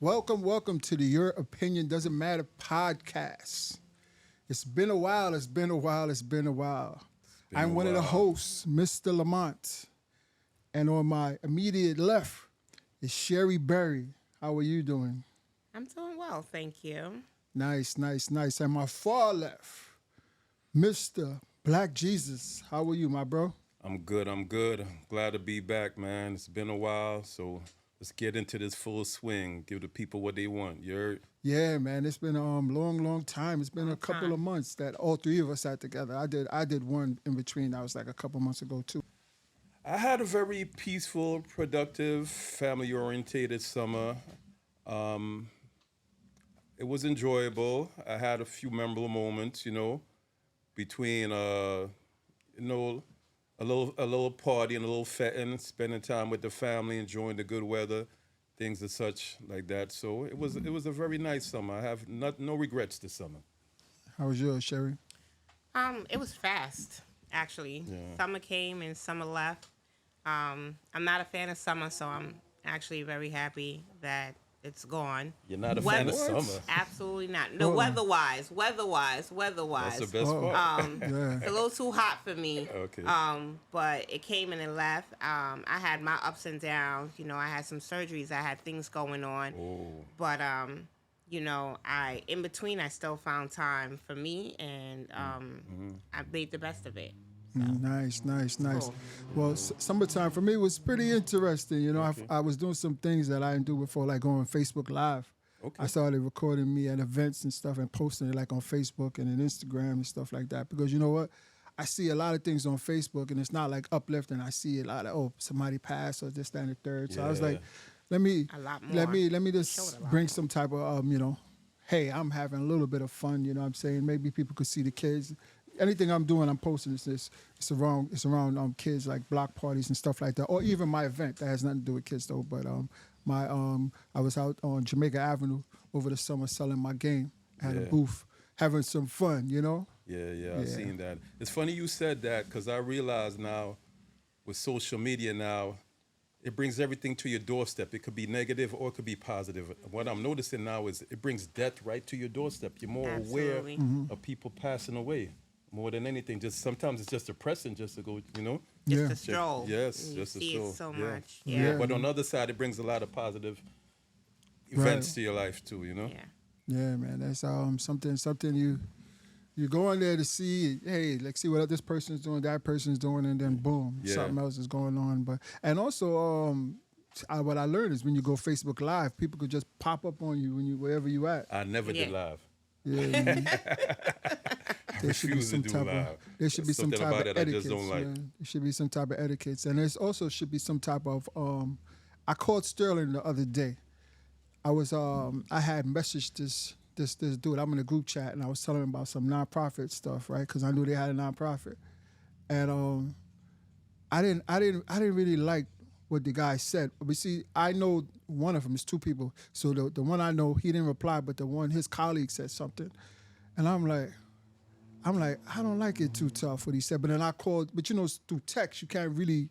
Welcome to the Your Opinion Doesn't Matter podcast. It's been a while. I'm one of the hosts, Mr. Lamont. And on my immediate left is Sherry Berry. How are you doing? I'm doing well, thank you. Nice. And my far left, Mr. Black Jesus. How are you, my bro? I'm good. I'm glad to be back, man. It's been a while, so let's get into this full swing. Give the people what they want. You heard? Yeah, man. It's been a long time. It's been a couple of months that all three of us sat together. I did one in between. That was like a couple months ago too. I had a very peaceful, productive, family-orientated summer. It was enjoyable. I had a few memorable moments, between a little party and a little fetting, spending time with the family, enjoying the good weather, things and such like that. So it was a very nice summer. I have no regrets this summer. How was yours, Sherry? It was fast, actually. Yeah. Summer came and summer left. I'm not a fan of summer, so I'm actually very happy that it's gone. You're not a fan of summer? Absolutely not. No, weather-wise. That's the best part. It's a little too hot for me. Okay. But it came and it left. I had my ups and downs. I had some surgeries. I had things going on. Oh. But in between, I still found time for me, and I made the best of it. So. Nice. Cool. Well, summertime for me was pretty interesting. Okay. I was doing some things that I didn't do before, like going Facebook Live. Okay. I started recording me at events and stuff and posting it like on Facebook and on Instagram and stuff like that. Because you know what? I see a lot of things on Facebook and it's not like uplifting. I see a lot of, somebody passed or this, that, and the third. So I was like, let me just bring some type of, hey, I'm having a little bit of fun. You know what I'm saying? Maybe people could see the kids. Anything I'm doing, I'm posting this. It's around kids, like block parties and stuff like that, or even my event that has nothing to do with kids though. But I was out on Jamaica Avenue over the summer selling my game. I had a booth, having some fun. Yeah, I've seen that. It's funny you said that because I realize now, with social media now, it brings everything to your doorstep. It could be negative or it could be positive. What I'm noticing now is it brings death right to your doorstep. You're more aware of people passing away. More than anything, sometimes it's just depressing just to go, Just a stroll. Yes, you just a see stroll. It so yeah. much. Yeah. But on the other side, it brings a lot of positive events to your life too, Yeah. Yeah, man. That's something you go in there to see, hey, let's see what this person's doing, that person's doing, and then boom, something else is going on. And also, what I learned is when you go Facebook Live, people could just pop up on you wherever you at. I never did live. Yeah. There should be some type of etiquette. I just don't like. There should be some type of etiquette, and there's also should be some type of. I called Sterling the other day. I had messaged this dude. I'm in a group chat, and I was telling him about some nonprofit stuff, right? Because I knew they had a nonprofit, and I didn't really like what the guy said. But see, I know one of them is two people. So the one I know, he didn't reply, but the one his colleague said something, and I'm like, I don't like it too tough what he said. But then I called, but through text, you can't really,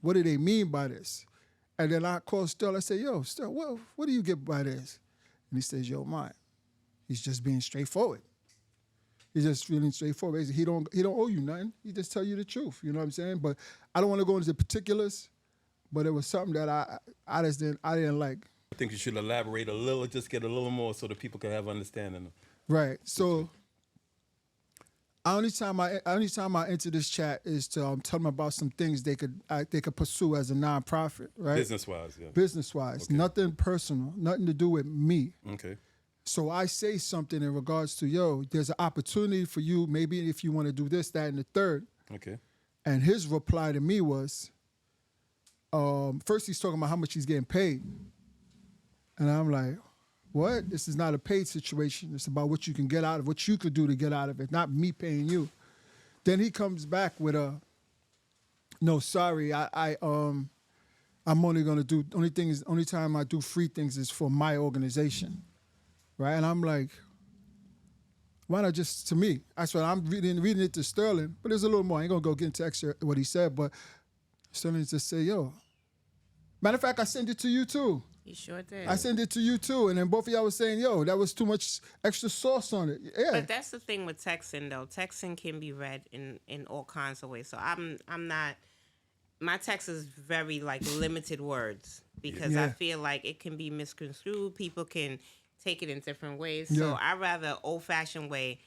what do they mean by this? And then I called Sterling. I said, yo, Sterling, what do you get by this? And he says, yo, mine. He's just being straightforward. He's just feeling straightforward. He don't owe you nothing. He just tell you the truth. You know what I'm saying? But I don't want to go into the particulars. But it was something that I didn't like. I think you should elaborate a little, just get a little more so that people can have understanding. Right. So. Only time I enter this chat is to tell them about some things they could pursue as a nonprofit, right? Business-wise, yeah. Business-wise, okay. Nothing personal, nothing to do with me. Okay. So I say something in regards to, there's an opportunity for you, maybe if you want to do this, that, and the third. Okay. And his reply to me was, first he's talking about how much he's getting paid, and I'm like, what? This is not a paid situation. It's about what you can get out of, what you could do to get out of it, not me paying you. Then he comes back with no, sorry, I'm only gonna do, only time I do free things is for my organization, right? And I'm like, why not just to me? That's what I'm reading it to Sterling, but there's a little more. I ain't gonna go get into extra what he said, but Sterling just say, yo. Matter of fact, I sent it to you too. He sure did. I sent it to you too, and then both of y'all was saying, "Yo, that was too much extra sauce on it." Yeah, But that's the thing with texting, though. Texting can be read in all kinds of ways. So I'm not. My text is very like limited words because I Yeah. feel like it can be misconstrued. People can take it in different ways. Yeah. So I rather old fashioned way,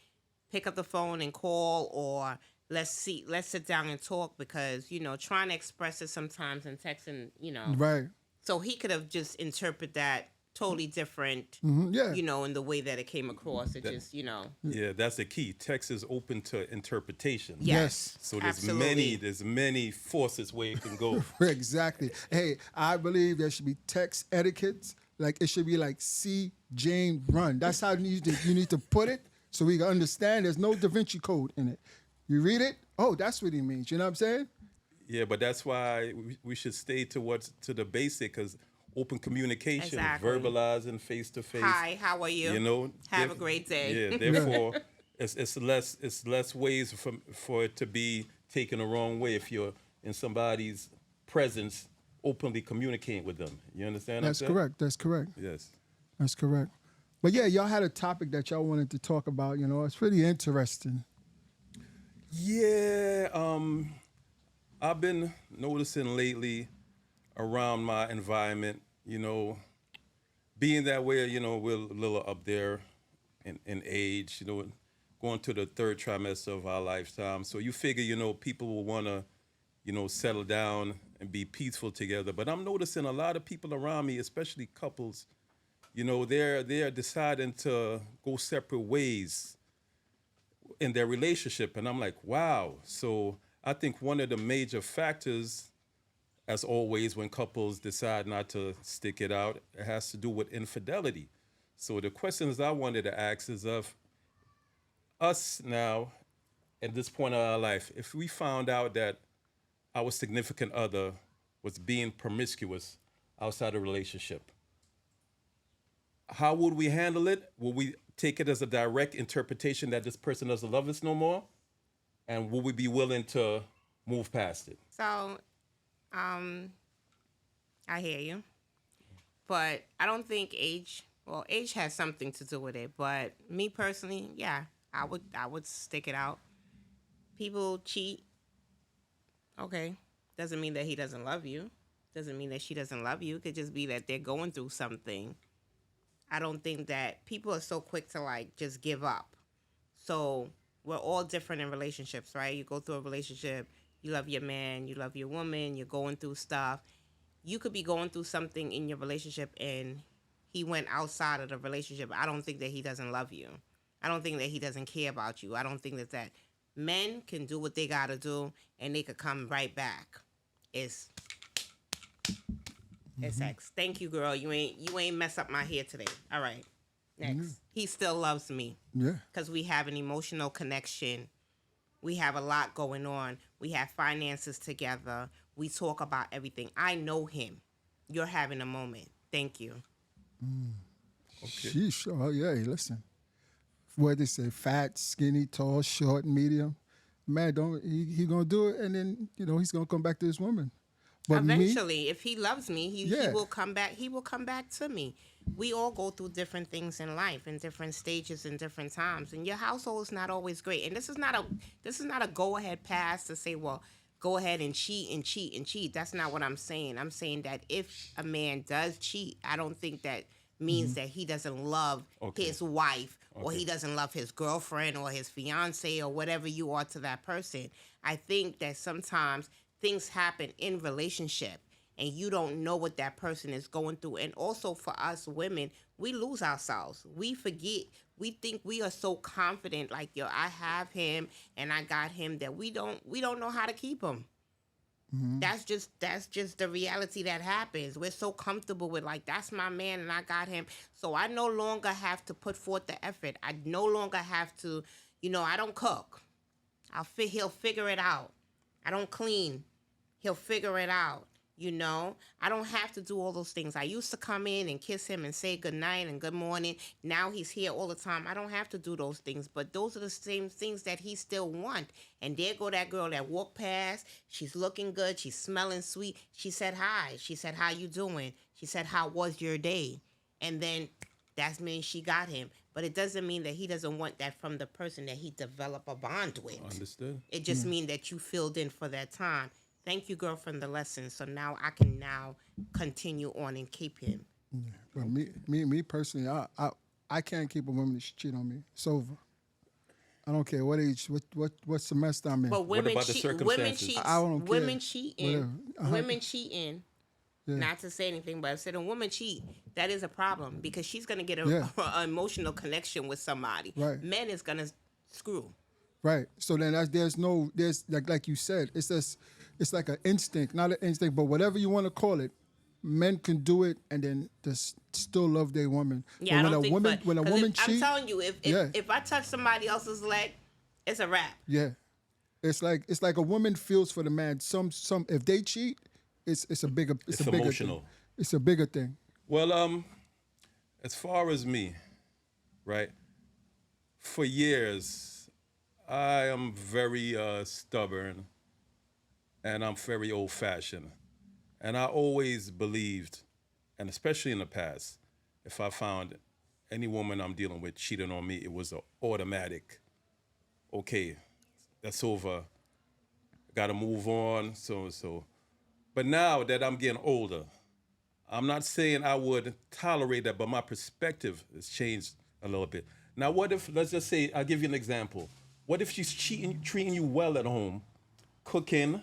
pick up the phone and call, or let's sit down and talk, because trying to express it sometimes in texting, right. so he could have just interpreted that totally different, Yeah. in the way that it came across. It just, Yeah, that's the key. Text is open to interpretation. Yes. So there's absolutely. many forces where it can go. Exactly. Hey, I believe there should be text etiquette. Like it should be like "See Jane run." That's how you need to put it, so we can understand. There's no Da Vinci Code in it. You read it. Oh, that's what he means. You know what I'm saying? Yeah, but that's why we should stay to the basic, because open communication, Exactly. verbalizing face to face. Hi, how are you? Have a great day. Yeah, therefore, it's less ways for it to be taken the wrong way if you're in somebody's presence, openly communicating with them. You understand? That's correct. That's correct. Yes. That's correct. But yeah, y'all had a topic that y'all wanted to talk about. It's pretty interesting. Yeah. I've been noticing lately around my environment, being that way, we're a little up there in age, going to the third trimester of our lifetime. So you figure, people will want to, settle down and be peaceful together. But I'm noticing a lot of people around me, especially couples, they're deciding to go separate ways in their relationship. And I'm like, wow. So I think one of the major factors, as always, when couples decide not to stick it out, it has to do with infidelity. So the questions I wanted to ask is of us now, at this point of our life, if we found out that our significant other was being promiscuous outside a relationship, how would we handle it? Will we take it as a direct interpretation that this person doesn't love us no more? And will we be willing to move past it? So, I hear you, but I don't think age has something to do with it. But me personally, yeah, I would stick it out. People cheat. Okay, doesn't mean that he doesn't love you. Doesn't mean that she doesn't love you. It could just be that they're going through something. I don't think that people are so quick to like just give up. So we're all different in relationships, right? You go through a relationship, you love your man, you love your woman, you're going through stuff. You could be going through something in your relationship and he went outside of the relationship. I don't think that he doesn't love you. I don't think that he doesn't care about you. I don't think that men can do what they gotta do and they could come right back. It's sex. Thank you, girl. You ain't mess up my hair today. All right. Next. He still loves me. Yeah. Because we have an emotional connection. We have a lot going on. We have finances together. We talk about everything. I know him. You're having a moment. Thank you. Okay. Sheesh. Oh yeah. Listen. What they say: fat, skinny, tall, short, medium. Man, he gonna do it, and then he's gonna come back to his woman. But eventually, if he loves me, he Yeah. will come back. He will come back to me. We all go through different things in life, in different stages, in different times, and your household is not always great. And this is not a go ahead pass to say, well, go ahead and cheat and cheat and cheat. That's not what I'm saying. I'm saying that if a man does cheat, I don't think that means that he doesn't love his wife or he doesn't love his girlfriend or his fiance or whatever you are to that person. I think that sometimes things happen in relationship and you don't know what that person is going through. And also for us women, we lose ourselves. We forget. We think we are so confident, like, yo, I have him and I got him, that we don't know how to keep him. That's just the reality that happens. We're so comfortable with, like, that's my man and I got him. So I no longer have to put forth the effort. I no longer have to, I don't cook. He'll figure it out. I don't clean. He'll figure it out. I don't have to do all those things. I used to come in and kiss him and say good night and good morning. Now he's here all the time. I don't have to do those things, but those are the same things that he still wants. And there go that girl that walked past. She's looking good. She's smelling sweet. She said hi. She said, how you doing? She said, how was your day? And then that means she got him. But it doesn't mean that he doesn't want that from the person that he developed a bond with. Understood. It just means that you filled in for that time. Thank you, girl, for the lesson. So now I can now continue on and keep him. Yeah. But me personally, I can't keep a woman that cheat on me. It's over. I don't care what age, what semester I'm in. But women about the cheat. circumstances? I don't care. Women cheating. Women cheating. Yeah. Not to say anything, but I said a woman cheat. That is a problem because she's gonna get Yeah. a emotional connection with somebody. Right. Men is gonna screw. Right. So then there's like you said, it's like an instinct, not an instinct, but whatever you want to call it. Men can do it and then just still love their woman. Yeah, but I don't think when a woman cheats, I'm telling you, if I touch somebody else's leg, it's a wrap. yeah, it's like a woman feels for the man. Some if they cheat, it's a bigger It's a bigger emotional. thing. It's a bigger thing. Well, as far as me, right? For years, I am very stubborn, and I'm very old-fashioned. And I always believed, and especially in the past, if I found any woman I'm dealing with cheating on me, it was an automatic, okay, that's over. Got to move on, so. But now that I'm getting older, I'm not saying I would tolerate that, but my perspective has changed a little bit. Now, what if, let's just say, I'll give you an example. What if she's treating you well at home, cooking,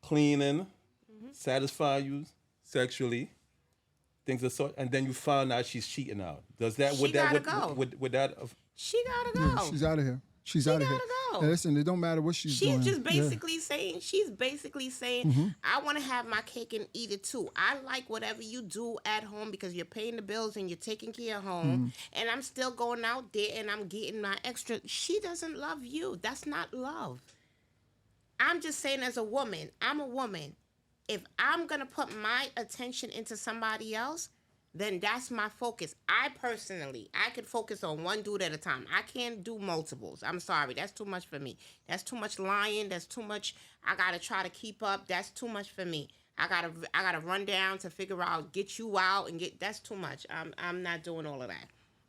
cleaning, satisfy you sexually, things of sort, and then you find out she's cheating out. Does that She would that gotta would that She gotta go. Yeah, she's out of here. She's out of here. gotta go. Yeah, listen, it don't matter what she's doing. She's just Yeah. basically saying, I want to have my cake and eat it too. I like whatever you do at home because you're paying the bills and you're taking care of home. And I'm still going out there and I'm getting my extra. She doesn't love you. That's not love. I'm just saying as a woman, I'm a woman. If I'm going to put my attention into somebody else, then that's my focus. I could focus on one dude at a time. I can't do multiples. I'm sorry. That's too much for me. That's too much lying. That's too much. I got to try to keep up. That's too much for me. I gotta run down to figure out, get you out and that's too much. I'm not doing all of that.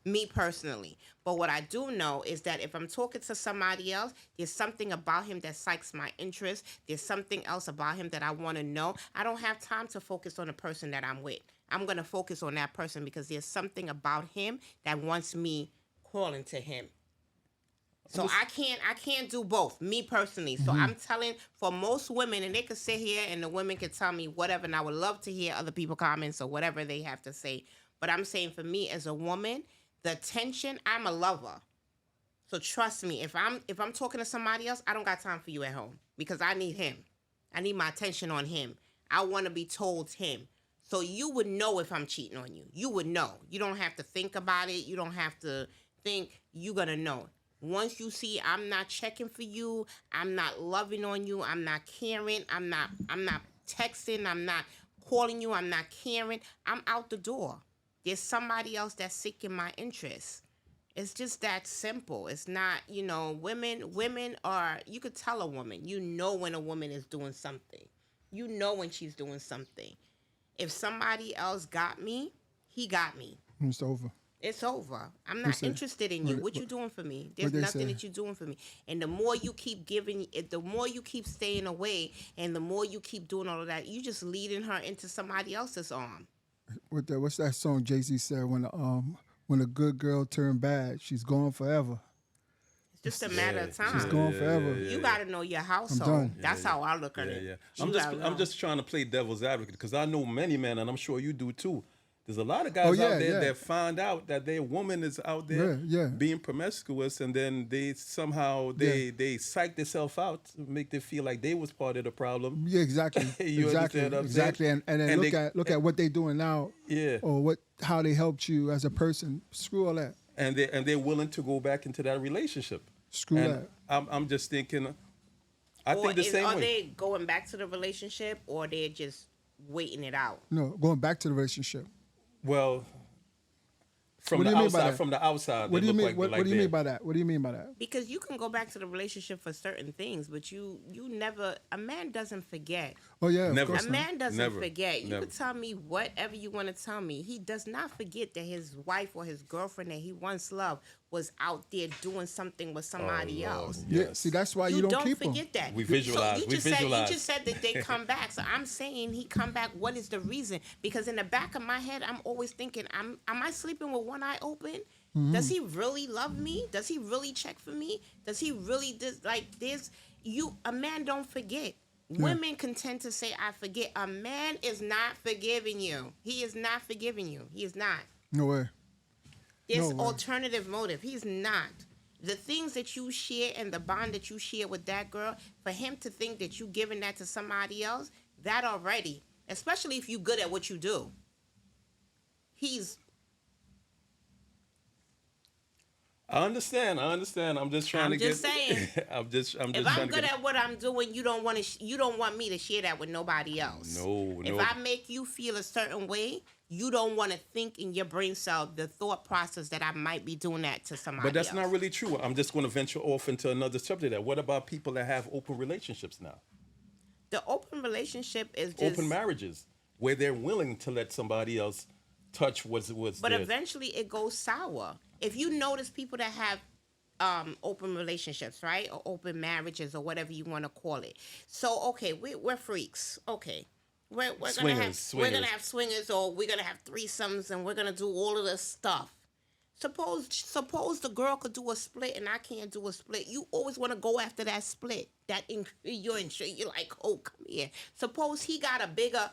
Me personally. But what I do know is that if I'm talking to somebody else, there's something about him that psychs my interest. There's something else about him that I want to know. I don't have time to focus on the person that I'm with. I'm going to focus on that person because there's something about him that wants me calling to him. So I can't do both, me personally. So I'm telling, for most women, and they could sit here and the women could tell me whatever, and I would love to hear other people comments or whatever they have to say. But I'm saying for me as a woman, the attention, I'm a lover. So trust me, if I'm talking to somebody else, I don't got time for you at home because I need him. I need my attention on him. I want to be told him. So you would know if I'm cheating on you. You would know. You don't have to think about it. You don't have to think. You're going to know. Once you see I'm not checking for you, I'm not loving on you, I'm not caring, I'm not texting, I'm not calling you, I'm not caring, I'm out the door. There's somebody else that's seeking my interest. It's just that simple. It's not, women are, you could tell a woman, you know when a woman is doing something. You know when she's doing something. If somebody else got me, he got me. It's over. It's over. I'm not interested in you. What you doing for me? There's nothing that you're doing for me. And the more you keep giving, the more you keep staying away, and the more you keep doing all of that, you just leading her into somebody else's arm. What's that song Jay-Z said when a good girl turned bad, she's gone forever. It's just a matter of time. She's gone forever. You got to know your household. done. That's how I look at it. Yeah. I'm just trying to play devil's advocate because I know many men, and I'm sure you do too. There's a lot of guys out there that find out that their woman is out there being promiscuous, and then they somehow they psych themselves out to make them feel like they was part of the problem. Yeah, exactly. Exactly. And then look at what they doing now. Yeah. Or how they helped you as a person. Screw all that. And they're willing to go back into that relationship. Screw that. I'm just thinking. I think the same way. Are they going back to the relationship, or they're just waiting it out? No, going back to the relationship. Well, from the outside. From the outside, What do you mean? Like, What do you mean by that? What do you mean by that? Because you can go back to the relationship for certain things, but you never. A man doesn't forget. Oh yeah, Never. of course A man doesn't Never. forget. You Never. can tell me whatever you want to tell me. He does not forget that his wife or his girlfriend that he once loved was out there doing something with somebody Lord. else. Yeah. Yes. See, that's why You you don't don't keep them. forget that. We visualize. So you We just visualize. Said, you just said that they come back. So I'm saying he come back. What is the reason? Because in the back of my head, I'm always thinking, am I sleeping with one eye open? Mm-hmm. Does he really love me? Does he really check for me? Does he really a man don't forget. Women can tend to say, I forget. A man is not forgiving you. He is not forgiving you. He is not. No way. There's No way. alternative motive. He's not. The things that you share and the bond that you share with that girl, for him to think that you giving that to somebody else, that already, especially if you good at what you do, I understand. I'm just trying I'm to just get. saying. I'm just. If trying I'm to good get. at what I'm doing, you don't want me to share that with nobody else. No. If I make you feel a certain way, you don't want to think in your brain cell the thought process that I might be doing that to somebody But that's else. not really true. I'm just going to venture off into another subject. What about people that have open relationships now? The open relationship is just Open marriages where they're willing to let somebody else touch what's But theirs. eventually it goes sour. If you notice people that have open relationships, right? Or open marriages or whatever you want to call it. So, okay, we're freaks. Okay. We're Swingers. We're gonna have swingers or we're gonna have threesomes and we're gonna do all of this stuff. Suppose the girl could do a split and I can't do a split. You always want to go after that split. You're like, oh, come here. Suppose he got a bigger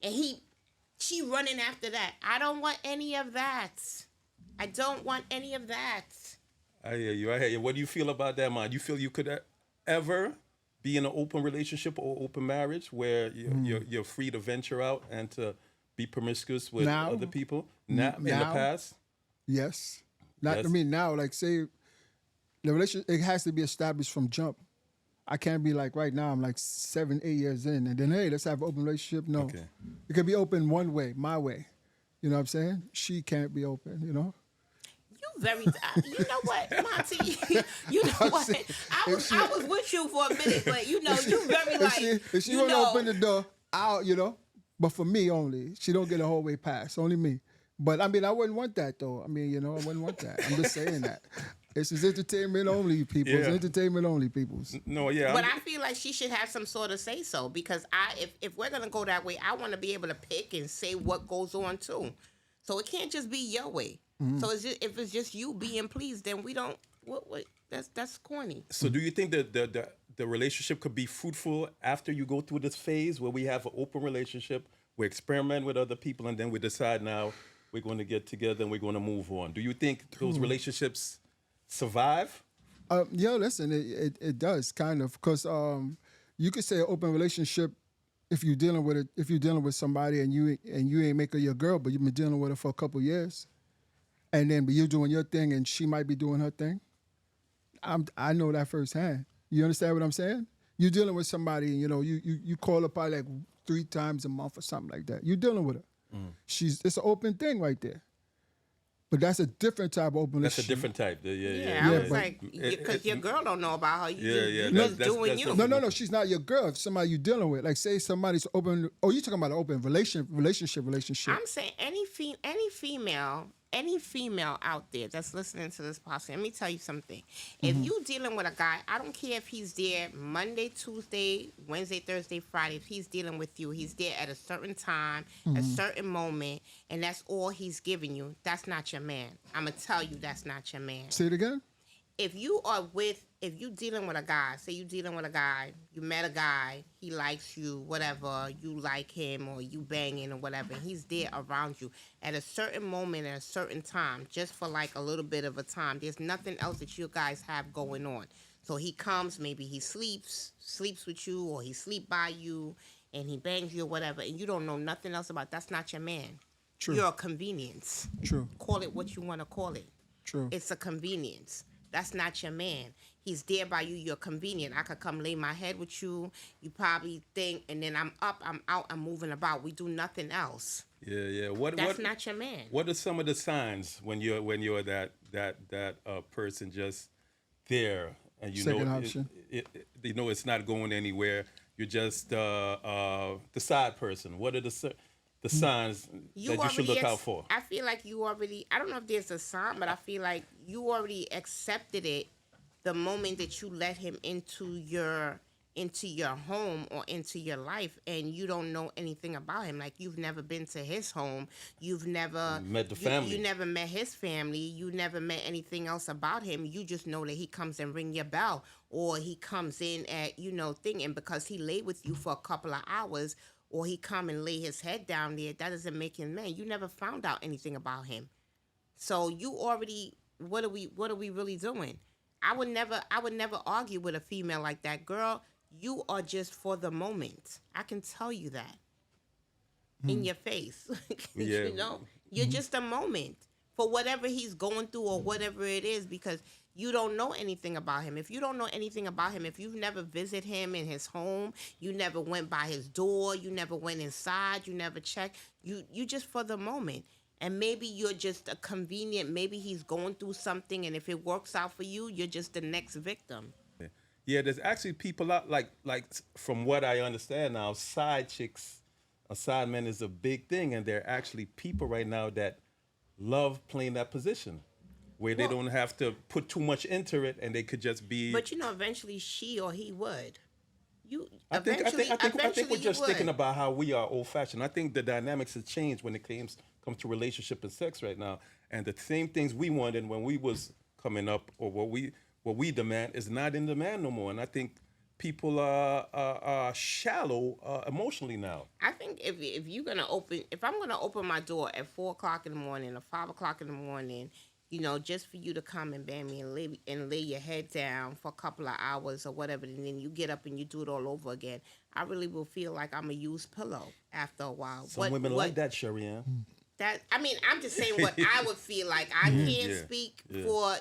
and she running after that. I don't want any of that. I don't want any of that. I hear you. What do you feel about that, man? You feel you could ever be in an open relationship or open marriage where you're free to venture out and to be promiscuous with Now? other people? Now, in the Now? past? Yes. Not. Yes. I mean, now, like, say, the relationship, it has to be established from jump. I can't be like, right now, I'm like 7, 8 years in, and then, hey, let's have an open relationship. No. Okay. It can be open one way, my way. You know what I'm saying? She can't be open, you know? You know what, Monty? You know what? I was with you for a minute, but you very like. If she want to open the door, but for me only. She don't get a whole way pass, only me. But, I mean, I wouldn't want that, though. I mean, I wouldn't want that. I'm just saying that. This is entertainment only, people. Yeah. It's entertainment only, people. No, yeah. But I feel like she should have some sort of say so because if we're gonna go that way, I want to be able to pick and say what goes on too. So it can't just be your way. Mm-hmm. So if it's just you being pleased, then we don't. What? That's corny. So do you think that the relationship could be fruitful after you go through this phase where we have an open relationship, we experiment with other people, and then we decide now we're going to get together and we're going to move on? Do you think those relationships survive? Listen, it does kind of because you could say an open relationship if you're dealing with somebody and you ain't make her your girl, but you've been dealing with her for a couple years, and then you're doing your thing and she might be doing her thing. I know that firsthand. You understand what I'm saying? You're dealing with somebody, and you call her probably like 3 times a month or something like that. You're dealing with her. It's an open thing right there. But that's a different type of open That's a relationship. different type. Yeah. Yeah, I was but- like, because your girl don't know about her. You that's- just doing that's you. No, she's not your girl. If somebody you're dealing with, like say somebody's open. Oh, you're talking about an open relationship. I'm saying any female out there that's listening to this podcast, let me tell you something. If you dealing with a guy, I don't care if he's there Monday, Tuesday, Wednesday, Thursday, Friday. If he's dealing with you, he's there at a certain time, a certain moment, and that's all he's giving you. That's not your man. I'm gonna tell you that's not your man. Say it again. If you dealing with a guy, say you dealing with a guy, you met a guy, he likes you, whatever, you like him or you banging or whatever, and he's there around you at a certain moment at a certain time, just for like a little bit of a time. There's nothing else that you guys have going on. So he comes, maybe he sleeps with you or he sleep by you and he bangs you or whatever, and you don't know nothing else about it. That's not your man. True. You're a convenience. True. Call it what you want to call it. True. It's a convenience. That's not your man. He's there by you. You're convenient. I could come lay my head with you. You probably think, and then I'm up, I'm out, I'm moving about. We do nothing else. Yeah. That's not your man. What are some of the signs when you're that person just there and you Second know option. you know it's not going anywhere? You're just the side person. What are the signs that you should look out for? I feel like you already. I don't know if there's a sign, but I feel like you already accepted it the moment that you let him into your home or into your life, and you don't know anything about him. Like, you've never been to his home, you've never Met the family. you never met his family, you never met anything else about him. You just know that he comes and ring your bell, or he comes in at thing, and because he lay with you for a couple of hours, or he come and lay his head down there, that doesn't make him man. You never found out anything about him, so you already. What are we really doing? I would never argue with a female like that. Girl, you are just for the moment. I can tell you that in your face. Yeah. You're just a moment for whatever he's going through or whatever it is, because you don't know anything about him. If you don't know anything about him, if you've never visited him in his home, you never went by his door, you never went inside, you never checked, you just for the moment. And maybe you're just a convenient, maybe he's going through something, and if it works out for you, you're just the next victim. Yeah, there's actually people out like from what I understand now, side chicks, a side man is a big thing, and there are actually people right now that love playing that position, where they don't have to put too much into it, and they could just be. But eventually she or he would. I think we're just would. thinking about how we are old fashioned. I think the dynamics have changed when it comes to relationship and sex right now, and the same things we wanted when we was coming up, or what we demand is not in demand no more. And I think people are shallow emotionally now. I think if I'm gonna open my door at 4:00 in the morning or 5:00 in the morning, just for you to come and bang me and lay your head down for a couple of hours or whatever, and then you get up and you do it all over again, I really will feel like I'm a used pillow after a while. Some women like that, Sherry Ann. I'm just saying what I would feel like. I can't speak for,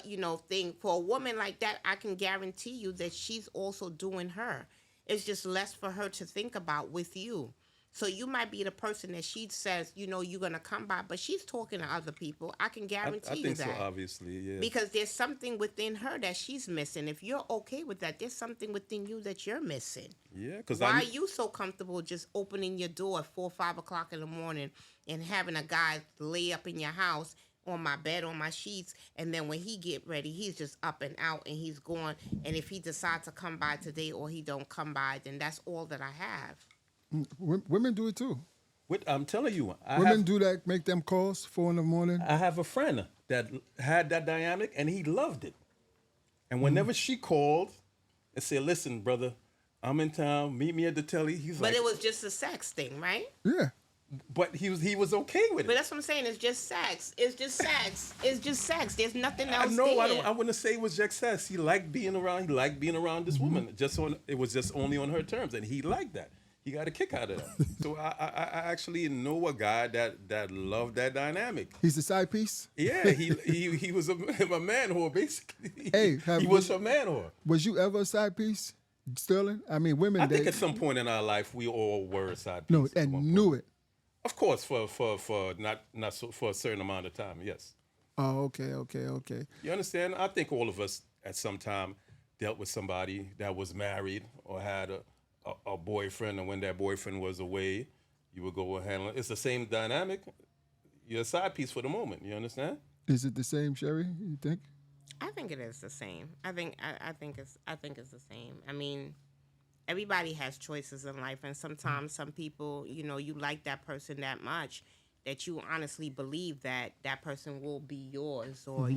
for a woman like that. I can guarantee you that she's also doing her. It's just less for her to think about with you. So you might be the person that she says, you're going to come by, but she's talking to other people. I can guarantee you that. I think so, obviously, yeah. Because there's something within her that she's missing. If you're okay with that, there's something within you that you're missing. Yeah, because why are you so comfortable just opening your door at 4 or 5 o'clock in the morning and having a guy lay up in your house on my bed, on my sheets, and then when he get ready, he's just up and out and he's gone. And if he decides to come by today or he don't come by, then that's all that I have. Women do it too. I'm telling you, women do that. Make them calls 4 in the morning. I have a friend that had that dynamic, and he loved it. And whenever she called and said, "Listen, brother, I'm in town. Meet me at the telly," But it was just a sex thing, right? Yeah. But he was okay with it. But that's what I'm saying. It's just sex. It's just sex. It's just sex. There's nothing else. I wouldn't say it was just sex. He liked being around. He liked being around this woman. It was just only on her terms, and he liked that. He got a kick out of that. So I actually know a guy that loved that dynamic. He's the side piece? Yeah, he was a man whore, basically. Hey, he was a man whore. Was you ever a side piece, Sterling? I mean, women. I think at some point in our life we all were a side piece. No, and knew it. Of course, for not so, for a certain amount of time, yes. Oh, okay. You understand? I think all of us at some time dealt with somebody that was married or had a boyfriend, and when that boyfriend was away, you would go and handle it. It's the same dynamic. You're a side piece for the moment. You understand? Is it the same, Sherry? You think? I think it is the same. I think it's the same. I mean, everybody has choices in life, and sometimes some people, you like that person that much that you honestly believe that person will be yours, or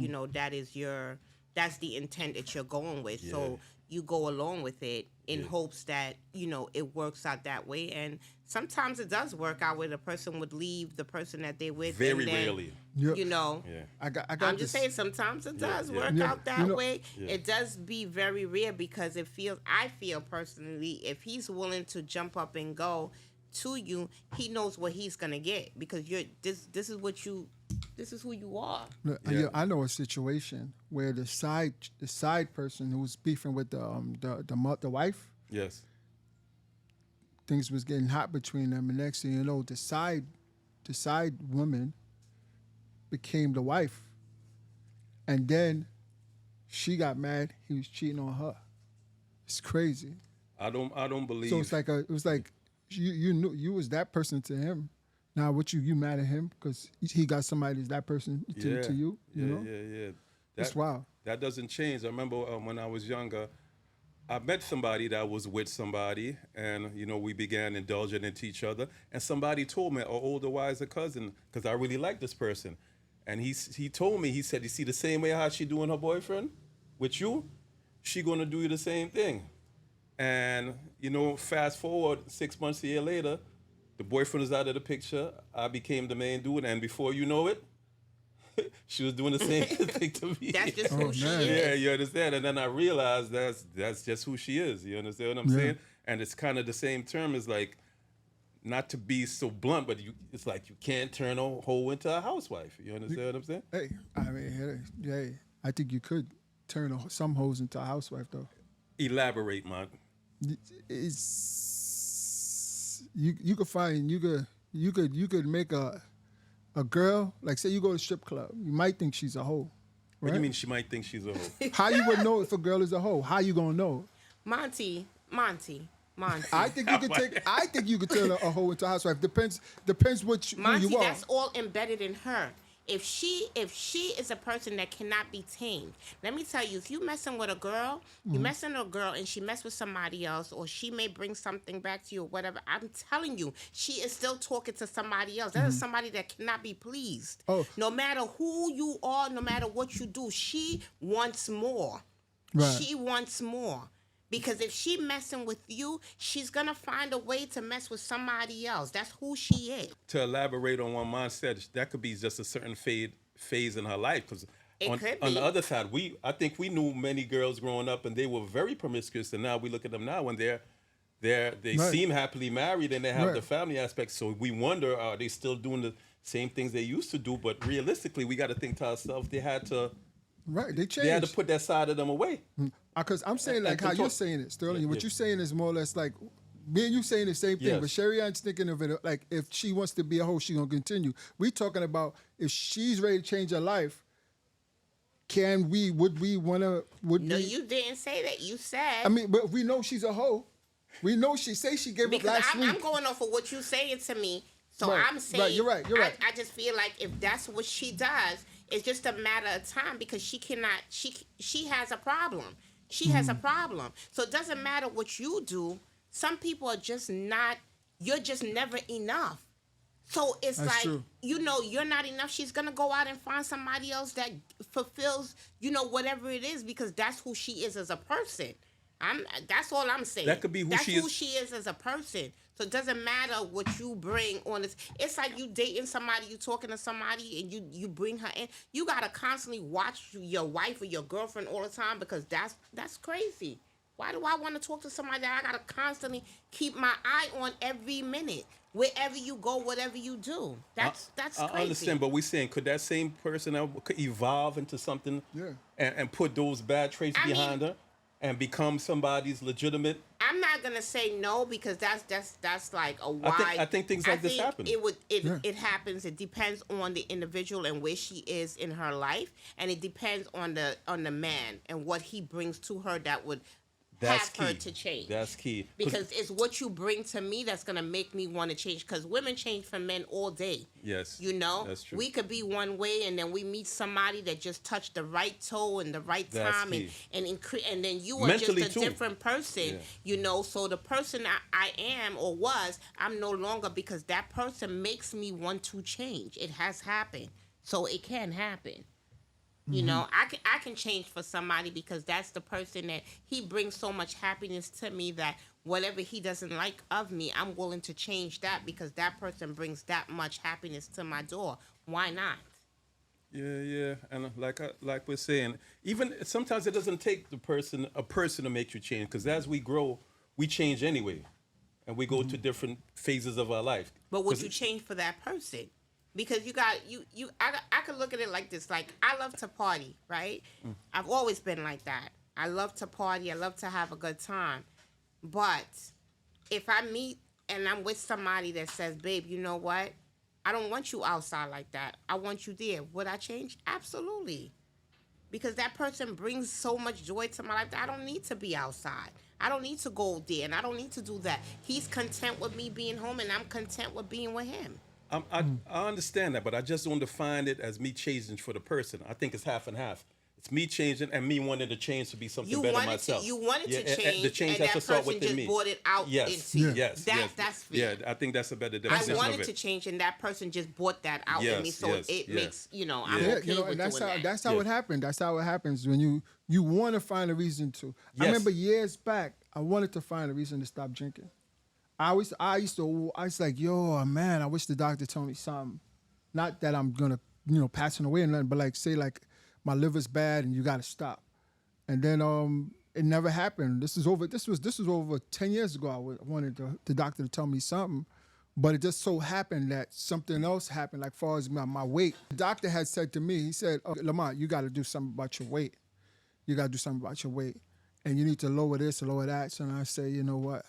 that's the intent that you're going with. Yeah. So you go along with it in hopes that, it works out that way. And sometimes it does work out where the person would leave the person that they're with. Very rarely. Yeah. I'm just saying sometimes it does work out that way. Yeah. It does be very rare because I feel personally, if he's willing to jump up and go to you, he knows what he's going to get, because this is who you are. Yeah. I know a situation where the side person who was beefing with the wife. Yes. Things was getting hot between them, and next thing you know, the the side woman became the wife, and then she got mad. He was cheating on her. It's crazy. I don't believe. So it was like you knew you was that person to him. Now what you mad at him because he got somebody that's that person to you? You know? Yeah. That's wild. That doesn't change. I remember when I was younger, I met somebody that was with somebody, and we began indulging into each other. And somebody told me, an older, wiser cousin, because I really like this person, and he told me, he said, "You see the same way how she doing her boyfriend with you, she gonna do you the same thing." And fast forward 6 months, a year later, the boyfriend is out of the picture. I became the main dude, and before you know it, she was doing the same thing to me. That's just who she man. is. Yeah, you understand? And then I realized that's just who she is. You understand what I'm saying? And it's kind of the same term as like, not to be so blunt, but it's like you can't turn a hoe into a housewife. You understand what I'm saying? Hey, I mean, hey, I think you could turn some hoes into a housewife though. Elaborate, man. It's you could find you could make a girl, like say you go to a strip club, you might think she's a hoe. What Right? do you mean she might think she's a hoe? How you would know if a girl is a hoe? How you gonna know? Monty. I think you could turn a hoe into a housewife. Depends who Monty, you are. that's all embedded in her. If she is a person that cannot be tamed, let me tell you, if you messing with a girl, you messing with a girl and she mess with somebody else, or she may bring something back to you or whatever, I'm telling you, she is still talking to somebody else. That is somebody that cannot be pleased. Oh. No matter who you are, no matter what you do, she wants more. Right. She wants more. Because if she messing with you, she's going to find a way to mess with somebody else. That's who she is. To elaborate on what Mon said, that could be just a certain phase in her life. Because on the other side, I think we knew many girls growing up, and they were very promiscuous. And now we look at them now, and they Right. seem happily married, and they have Right. the family aspect. So we wonder, are they still doing the same things they used to do? But realistically, we got to think to ourselves, they had to Right, they changed. They had to put that side of them away. Because I'm saying like how you're saying it, Sterling. Yeah, What yeah. you're saying is more or less like me and you saying the same thing. Yes. But Sherry Ann's thinking of it like if she wants to be a hoe, she's gonna continue. We talking about if she's ready to change her life. Would we No, you didn't say that. You said. I mean, but we know she's a hoe. We know she gave up because last week. I'm going off of what you're saying to me. So Right, I'm saying. right, you're right. I just feel like if that's what she does, it's just a matter of time because she cannot. She has a problem. She has a problem. So it doesn't matter what you do. Some people are just not. You're just never enough. So it's That's like, true. You're not enough. She's going to go out and find somebody else that fulfills, whatever it is, because that's who she is as a person. That's all I'm saying. That could be who that's she who is. she is as a person. So it doesn't matter what you bring on this. It's like you dating somebody, you talking to somebody, and you bring her in. You got to constantly watch your wife or your girlfriend all the time because that's crazy. Why do I want to talk to somebody that I got to constantly keep my eye on every minute? Wherever you go, whatever you do. That's crazy. I understand, but we're saying, could that same person could evolve into something and put those bad traits behind her and become somebody's legitimate? I'm not gonna say no because that's like a wide. I think things like this happen. It happens. It depends on the individual and where she is in her life, and it depends on the man and what he brings to her that would That's have her key. to change. That's key. Because it's what you bring to me that's gonna make me want to change. Because women change for men all day. Yes, That's true. We could be one way, and then we meet somebody that just touched the right toe and the right That's time, key. and then you are Mentally, just a too. different person. So the person I am or was, I'm no longer because that person makes me want to change. It has happened, so it can happen. I can change for somebody because that's the person that he brings so much happiness to me that whatever he doesn't like of me, I'm willing to change that because that person brings that much happiness to my door. Why not? Yeah, and like we're saying, even sometimes it doesn't take a person to make you change, because as we grow, we change anyway, and we go to different phases of our life. But would you change for that person? Because I could look at it like this. Like, I love to party, right? I've always been like that. I love to party. I love to have a good time. But if I meet and I'm with somebody that says, babe, you know what? I don't want you outside like that. I want you there. Would I change? Absolutely. Because that person brings so much joy to my life that I don't need to be outside. I don't need to go there, and I don't need to do that. He's content with me being home, and I'm content with being with him. I understand that, but I just don't define it as me changing for the person. I think it's half and half. It's me changing and me wanting to change to be something better myself. You wanted to change, the change and has that to start person within just me. brought it out into you. Yes, That's fair. Yeah, I think that's a better I definition of wanted it. to change, and that person just brought that out in me. So it makes, I'm Yeah, okay with and that's doing how that. that's how it happened. That's how it happens when you want to find a reason to. I Yes. remember years back, I wanted to find a reason to stop drinking. I was like, yo, man, I wish the doctor told me something. Not that I'm gonna, passing away or nothing, but like say like my liver's bad and you gotta stop. And then it never happened. This was over 10 years ago. I wanted the doctor to tell me something. But it just so happened that something else happened, like far as my weight. The doctor had said to me, he said, Lamont, you got to do something about your weight. You got to do something about your weight. And you need to lower this or lower that. So I say, you know what?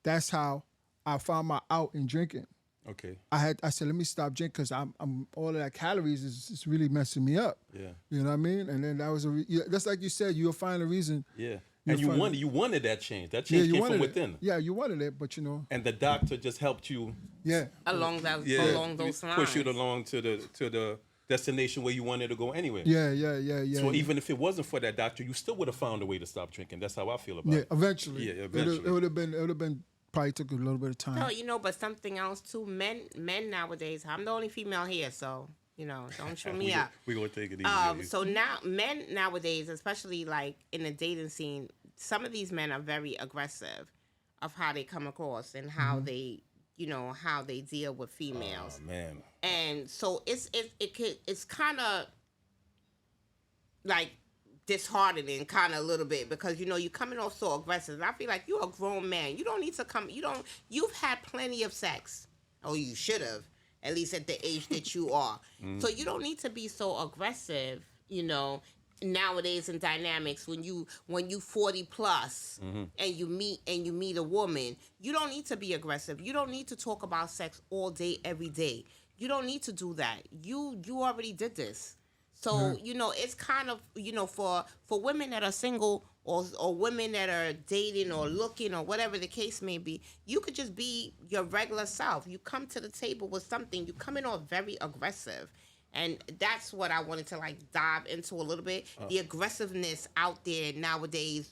That's how I found my out in drinking. Okay. I said, let me stop drinking because I'm all of that calories is really messing me up. Yeah. You know what I mean? And then that was just like you said, you'll find a reason. Yeah. And you wanted that change. That Yeah, change you came wanted from it. within. Yeah, you wanted it, but And the doctor just helped you. Yeah. Along those lines. Push you along to the destination where you wanted to go anyway. Yeah. So even if it wasn't for that doctor, you still would have found a way to stop drinking. That's how I feel about Yeah, it. eventually. Yeah, eventually. It would have been probably took a little bit of time. No, but something else too. Men nowadays. I'm the only female here, so don't show me up. We're gonna take it easy. So now men nowadays, especially like in the dating scene, some of these men are very aggressive of how they come across and how they how they deal with females. Oh, man. And so it's kind of like disheartening kind of a little bit because you're coming off so aggressive. And I feel like you're a grown man. You don't need to come. You've had plenty of sex. Oh, you should have, at least at the age that you are. So you don't need to be so aggressive, nowadays in dynamics when you 40 plus and you meet a woman. You don't need to be aggressive. You don't need to talk about sex all day every day. You don't need to do that. You already did this. So, it's kind of, for women that are single or women that are dating or looking or whatever the case may be, you could just be your regular self. You come to the table with something. You come in all very aggressive. And that's what I wanted to dive into a little bit. The aggressiveness out there nowadays,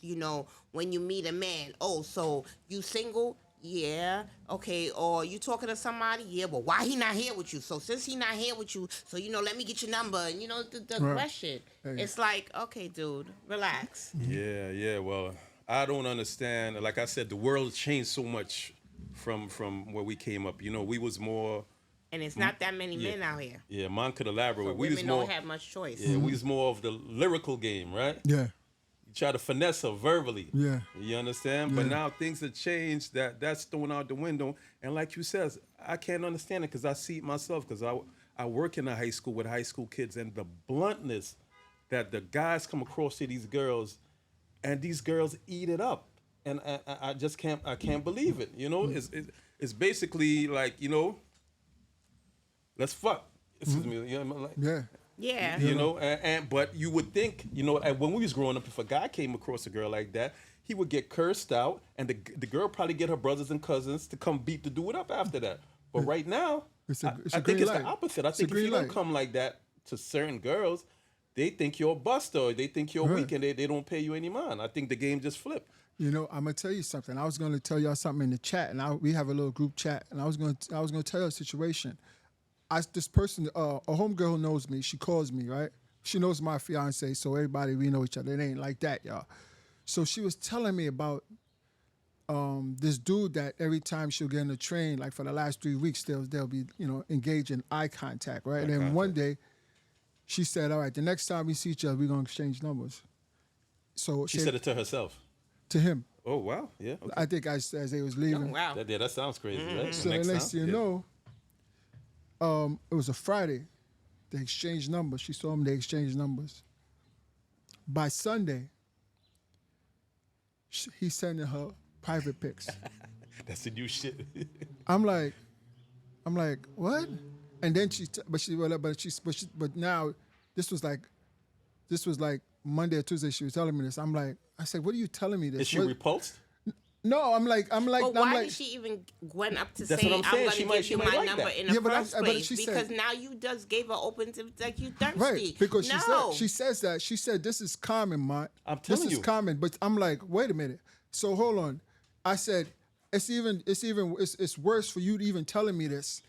when you meet a man. Oh, so you single? Yeah. Okay. Or you talking to somebody? Yeah. Well, why he not here with you? So since he not here with you, so let me get your number. And the aggression. Right. It's like, okay, dude, relax. Yeah. Well, I don't understand. Like I said, the world changed so much from where we came up. We was more. And it's not that many men out here. Yeah, Mon could elaborate. So women don't have much choice. Yeah, we was more of the lyrical game, right? Yeah. You try to finesse her verbally. Yeah. You understand? Yeah. But now things have changed. That's thrown out the window. And like you said, I can't understand it because I see it myself because I work in a high school with high school kids and the bluntness that the guys come across to these girls and these girls eat it up. And I just can't believe it. It's basically like, let's fuck. Excuse me. Yeah. Yeah. But you would think, when we was growing up, if a guy came across a girl like that, he would get cursed out, and the girl probably get her brothers and cousins to come beat the dude up after that. But right now, I think it's the opposite. I think if you don't come like that to certain girls, they think you're a buster, or they think you're weak, and they don't pay you any mind. I think the game just flipped. I'm gonna tell you something. I was gonna tell y'all something in the chat, and we have a little group chat, and I was gonna tell you a situation. This person, a homegirl who knows me, she calls me, right? She knows my fiance, so everybody, we know each other. It ain't like that, y'all. So she was telling me about this dude that every time she'll get in the train, like for the last 3 weeks, they'll be, engaged in eye contact, right? And then one day, she said, all right, the next time we see each other, we're going to exchange numbers. So she said it to herself? To him. Oh, wow. Yeah. Okay. I think as they was leaving. Oh, wow. That sounds crazy, right? So the next thing you know, it was a Friday. They exchanged numbers. She saw him. They exchanged numbers. By Sunday, he's sending her private pics. That's the new shit. I'm like, what? And then but now this was like Monday or Tuesday. She was telling me this. I said, "What are you telling me this?" Is she repulsed? No, I'm like. But why did she even went up to That's say, what I'm "I'm saying. going She to might- give she you might my like number that. in the first but place"? she Because said- now you just gave her open to like you thirsty. Right, because no. she says that. She said, "This is common, ma. I'm This telling is you. common." But I'm like, wait a minute. So hold on. I said, it's worse for you to even telling me this.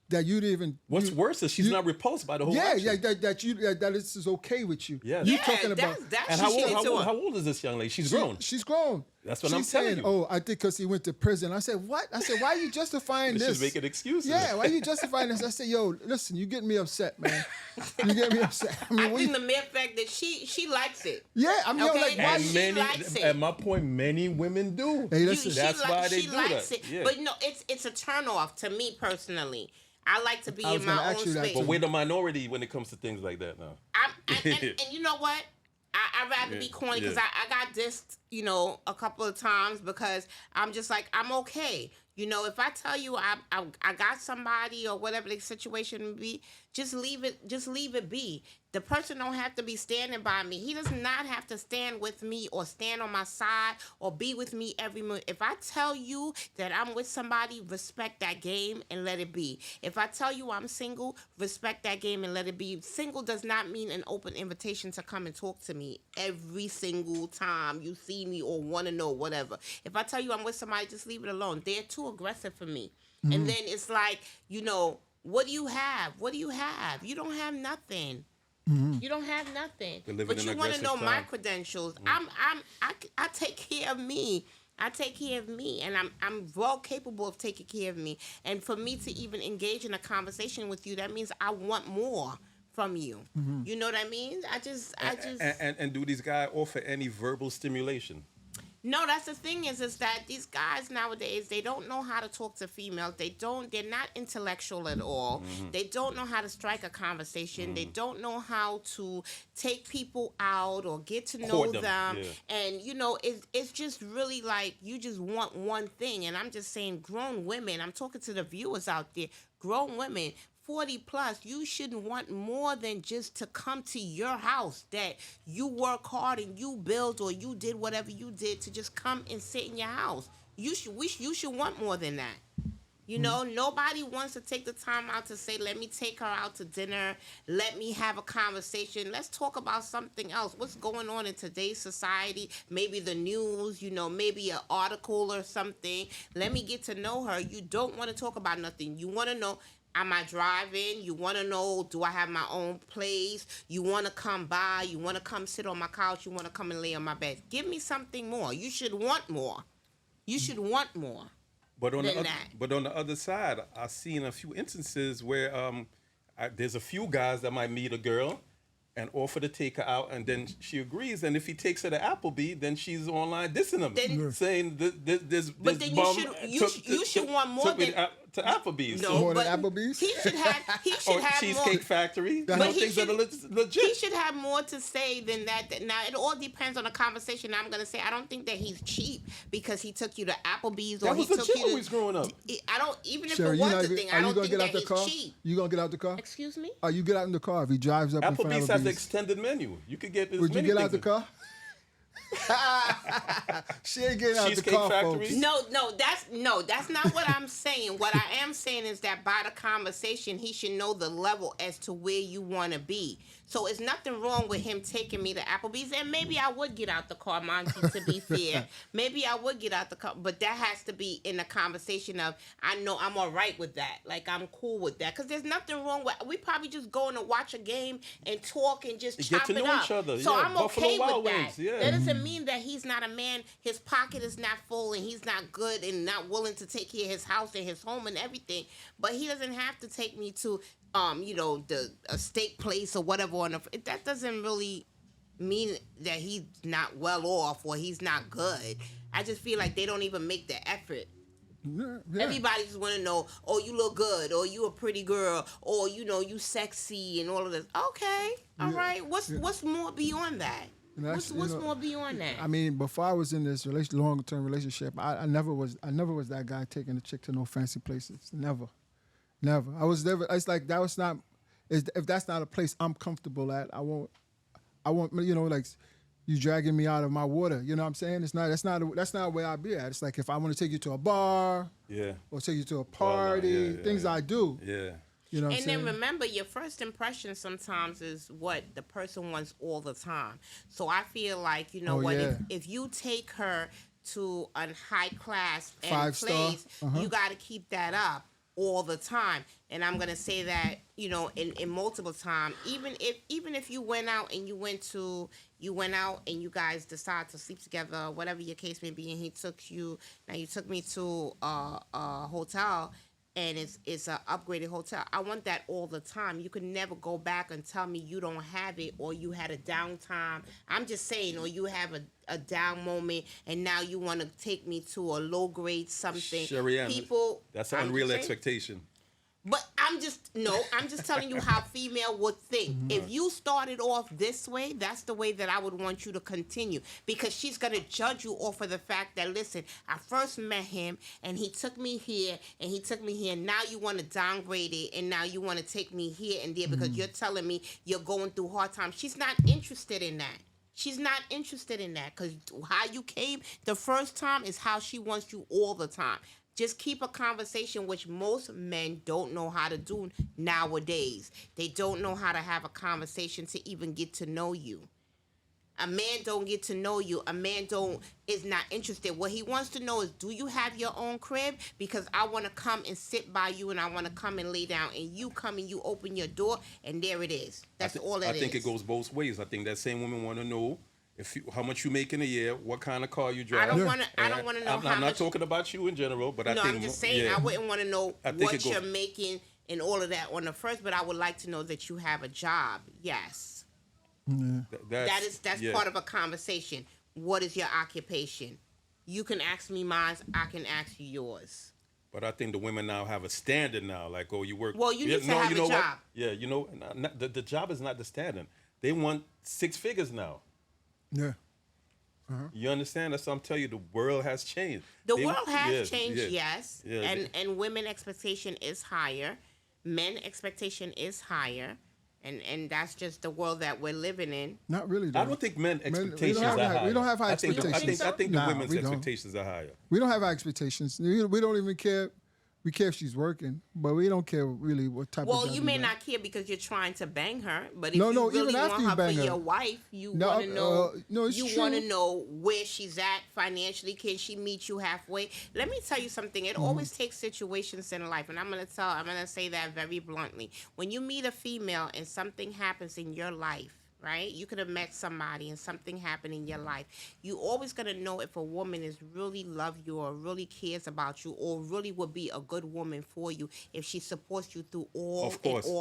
That you'd even. What's worse is she's not repulsed by the whole Yeah, action. that this is okay with you. Yes. You Yeah, talking about. that's And she should have how old is this young lady? She's grown. She's grown. That's what She's I'm telling saying, you. "Oh, I think because he went to prison." I said, "What?" I said, "Why are you justifying this?" She's making excuses. Yeah, why are you justifying this? I said, "Yo, listen, you getting me upset, man. You get me upset." I mean, I think the mere fact that she likes it. yeah, I mean, Okay, yo, like, why? and You, she likes it. At my point, many women do. Hey, listen, That's why they she do likes that. it. Yeah. But no, it's a turnoff to me personally. I like to be I was in gonna my ask own you that space. too. But we're the minority when it comes to things like that now. And you know what? I'd rather be corny because yeah. I got dissed, a couple of times because I'm just like, I'm okay. If I tell you I got somebody or whatever the situation may be, just leave it be. The person don't have to be standing by me. He does not have to stand with me or stand on my side or be with me every minute. If I tell you that I'm with somebody, respect that game and let it be. If I tell you I'm single, respect that game and let it be. Single does not mean an open invitation to come and talk to me every single time you see me or want to know whatever. If I tell you I'm with somebody, just leave it alone. They're too aggressive for me. Mm-hmm. And then it's like, what do you have? What do you have? You don't have nothing. Mm-hmm. You don't have nothing. We're living But in you an want to know aggressive my time. credentials. I take care of me. I take care of me, and I'm well capable of taking care of me. And for me to even engage in a conversation with you, that means I want more from you. Mm-hmm. You know what I mean? I just And do these guys offer any verbal stimulation? No, that's the thing is that these guys nowadays, they don't know how to talk to females. They're not intellectual at all. Mm-hmm. They don't know how to strike a conversation. They don't know how to take people out or get to know Court them. them, yeah. And, it's just really like you just want one thing. And I'm just saying grown women, I'm talking to the viewers out there, grown women, 40 plus, you shouldn't want more than just to come to your house that you work hard and you build or you did whatever you did to just come and sit in your house. You should want more than that. Nobody wants to take the time out to say, let me take her out to dinner. Let me have a conversation. Let's talk about something else. What's going on in today's society? Maybe the news, maybe an article or something. Let me get to know her. You don't want to talk about nothing. You want to know, am I driving? You want to know, do I have my own place? You want to come by? You want to come sit on my couch? You want to come and lay on my bed? Give me something more. You should want more. You should want more. But on than the other side, I've seen a few instances where there's a few guys that might meet a girl and offer to take her out, and then she agrees. And if he takes her to Applebee, then she's online dissing him, saying this But then bum you should want more took me than to Applebee's. No, More than but Applebee's? He should Or have Cheesecake more. Factory. But Those he things that are should- legit. He should have more to say than that. Now it all depends on the conversation. I'm gonna say I don't think that he's cheap because he took you to Applebee's or That he was took legit you when to. we was growing up. I don't even if Sherry, it was a thing. I are you don't gonna think get that out the he's car? cheap. You gonna get out the car? Excuse me. Oh, you get out in the car if he drives up in front Applebee's of has the Applebee's. extended menu. You could get as Would you many get out things the car? She ain't getting out the Cheesecake car, Factory? folks. That's not what I'm saying. What I am saying is that by the conversation, he should know the level as to where you want to be. So it's nothing wrong with him taking me to Applebee's, and maybe I would get out the car, Monty, to be fair. Maybe I would get out the car, but that has to be in the conversation of, I know I'm all right with that. Like, I'm cool with that. Because there's nothing wrong with, we probably just going to watch a game and talk and just Get chop to it know up. each other. So Yeah, I'm Buffalo okay Wild with Wings, that. yeah. That doesn't mean that he's not a man, his pocket is not full and he's not good and not willing to take care of his house and his home and everything. But he doesn't have to take me to a steak place or whatever that doesn't really mean that he's not well off or he's not good. I just feel like they don't even make the effort. Yeah. Everybody just want to know, oh, you look good, or you a pretty girl, or you sexy and all of this. Okay, all right. What's more beyond that? What's more beyond that? I mean, before I was in this long-term relationship, I never was that guy taking a chick to no fancy places. Never. Never. I was never. It's like that was not. If that's not a place I'm comfortable at, I won't. You know, like you dragging me out of my water. You know what I'm saying? It's not. That's not where I be at. It's like if I want to take you to a bar, Yeah. or take you to a party, things I do. Yeah. You know what I'm And saying? then remember, your first impression sometimes is what the person wants all the time. So I feel like, you know Oh, what, yeah. if you take her to a high class and 5-star, place, you got to keep that up all the time. And I'm gonna say that, you know, in multiple times. Even if you went out and you went out and you guys decide to sleep together, whatever your case may be, and he took you. Now you took me to a hotel. And it's an upgraded hotel. I want that all the time. You can never go back and tell me you don't have it or you had a downtime. I'm just saying, or you have a down moment and now you want to take me to a low grade something. Sherry Ann, People, that's an I'm unreal just saying. expectation. But I'm just telling you how female would think. If you started off this way, that's the way that I would want you to continue. Because she's going to judge you off of the fact that, listen, I first met him and he took me here and he took me here. Now you want to downgrade it and now you want to take me here and there because you're telling me you're going through hard times. She's not interested in that. She's not interested in that because how you came the first time is how she wants you all the time. Just keep a conversation, which most men don't know how to do nowadays. They don't know how to have a conversation to even get to know you. A man don't get to know you. A man is not interested. What he wants to know is, do you have your own crib? Because I want to come and sit by you and I want to come and lay down. And you come and you open your door and there it is. That's all that is. I think it goes both ways. I think that same woman want to know how much you make in a year, what kind of car you drive. I don't want to know how much. I'm not talking about you in general, but I think. I'm just saying I wouldn't want to know what you're goes, making and all of that on the first, but I would like to know that you have a job. Yes. Yeah. That's part of a conversation. What is your occupation? You can ask me mine. I can ask you yours. But I think the women now have a standard now. Like, oh, you work. Well, you need to have a job. What? Yeah, you know, the job is not the standard. They want 6 figures now. Yeah. You understand? That's what I'm telling you. The world has changed. The world has changed, yes. Yeah, and women expectation is higher. Men expectation is higher. And that's just the world that we're living in. Not really, though. I don't think men expectations are higher. We don't have high expectations. I think the women's expectations are higher. We don't have high expectations. We don't even care. We care if she's working, but we don't care really what type of job. Well, you may not care because you're trying to bang her, but if No, you really even after want you her bang for her. your wife, you want to know. it's you true. want to know where she's at financially. Can she meet you halfway? Let me tell you something. It always takes situations in life, and I'm gonna say that very bluntly. When you meet a female and something happens in your life, right? You could have met somebody and something happened in your life. You always gonna know if a woman is really love you or really cares about you or really would be a good woman for you if she supports you through all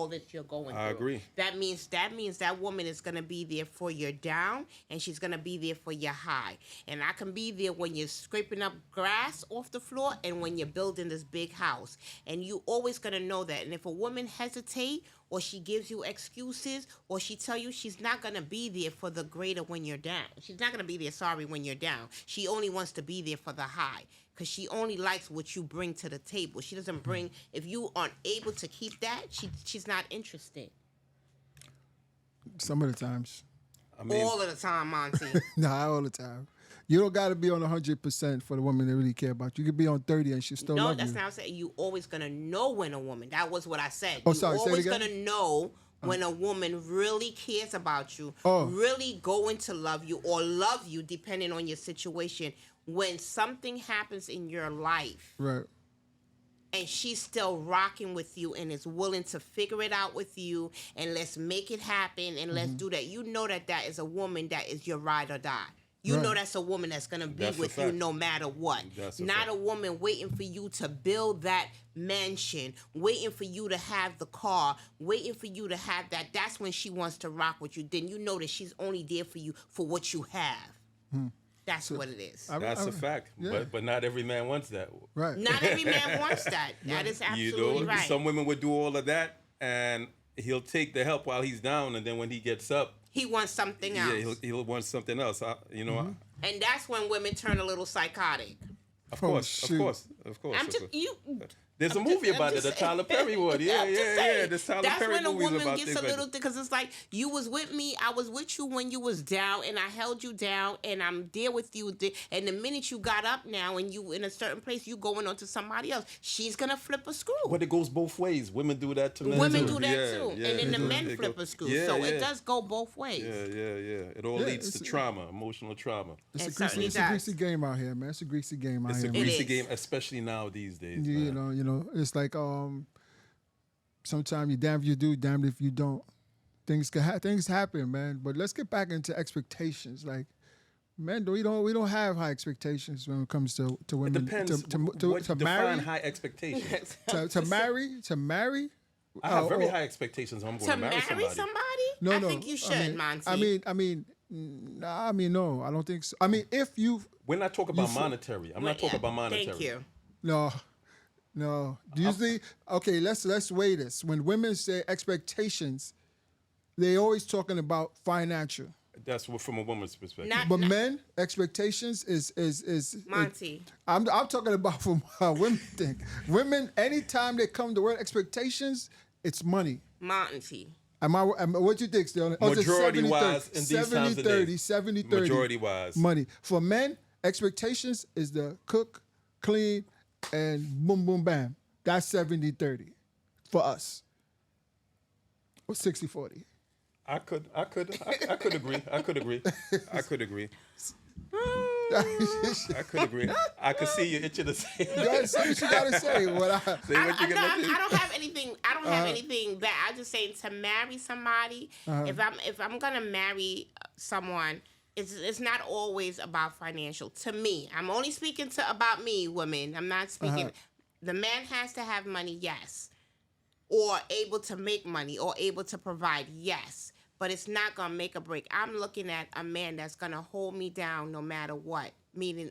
that you're going through. I agree. That means that woman is gonna be there for your down and she's gonna be there for your high. And I can be there when you're scraping up grass off the floor and when you're building this big house. And you always gonna know that. And if a woman hesitate or she gives you excuses, or she tell you she's not going to be there for the greater when you're down. She's not going to be there, when you're down. She only wants to be there for the high, because she only likes what you bring to the table. She doesn't bring, if you aren't able to keep that, she's not interested. Some of the times. I mean, all of the time, Monty. Nah, all the time. You don't got to be on 100% for the woman that really care about you. You could be on 30 and she'll still love you. No, that's not what I'm saying. You always going to know when a woman, that was what I said. Oh, sorry, say it always again? going to know when a woman really cares about you, really going to love you or love you, depending on your situation. When something happens in your life, right, and she's still rocking with you and is willing to figure it out with you, and let's make it happen and let's do that. You know that is a woman that is your ride or die. You know that's a woman that's going to be with you no matter what. Not a woman waiting for you to build that mansion, waiting for you to have the car, waiting for you to have that. That's when she wants to rock with you. Then you know that she's only there for you for what you have. That's what it is. That's a fact. Yeah. But not every man wants that. Right. Not every man wants that. That is absolutely right. Some women would do all of that, and he'll take the help while he's down, and then when he gets up, he wants something else. Yeah, he'll want something else. And that's when women turn a little psychotic. Of course. I'm just you. There's a movie about it, the Tyler Perry one. Yeah, I'm just yeah, saying. yeah. There's Tyler That's Perry when a movies woman about gets things a like little that. because it's like you was with me, I was with you when you was down, and I held you down, and I'm there with you. And the minute you got up now, and you in a certain place, you going on to somebody else. She's gonna flip a screw. But it goes both ways. Women do that to men. Women too. do that Yeah, too, yeah, and then the yeah. men It flip go- a screw. Yeah, So yeah. it does go both ways. Yeah. It all Yeah, leads to it's- trauma, emotional trauma. It It's certainly a does. greasy game out here, man. It's a greasy game out It's a here. man. greasy is. game, especially now these days. You man. know, it's like sometimes you damn if you do, damned if you don't. Things happen, man. But let's get back into expectations. Like, man, we don't have high expectations when it comes to It women. depends to what you define marry, high expectations. to marry. I have very or- high expectations. I'm going To to marry somebody. No, I no. think you should, Monty. No, I don't think so. I mean, if you We're not talking about You- monetary. I'm not talking about monetary. Thank you. no. Usually, okay. Let's weigh this. When women say expectations, they always talking about financial. That's from a woman's perspective. Not- But men expectations is Monty. I'm talking about from how women think. Women, anytime they come to word expectations, it's money. Monty. What you think, Sterling? Oh, it's a Majority-wise, 70-30, in these times of 70-30, days. 70-30. Majority-wise. Money. For men, expectations is the cook, clean, and boom, boom, bam. That's 70-30 for us. Or 60-40. I could agree. I could agree. I could agree. I could agree. I could see you itching to say Go ahead, say what you gotta say. Say what you I gonna do. don't have anything. I don't have anything bad. I just say to marry somebody. If I'm gonna marry someone, it's not always about financial. To me, I'm only speaking about me, women. I'm not speaking. The man has to have money, yes, or able to make money, or able to provide, yes. But it's not gonna make or break. I'm looking at a man that's gonna hold me down no matter what. Meaning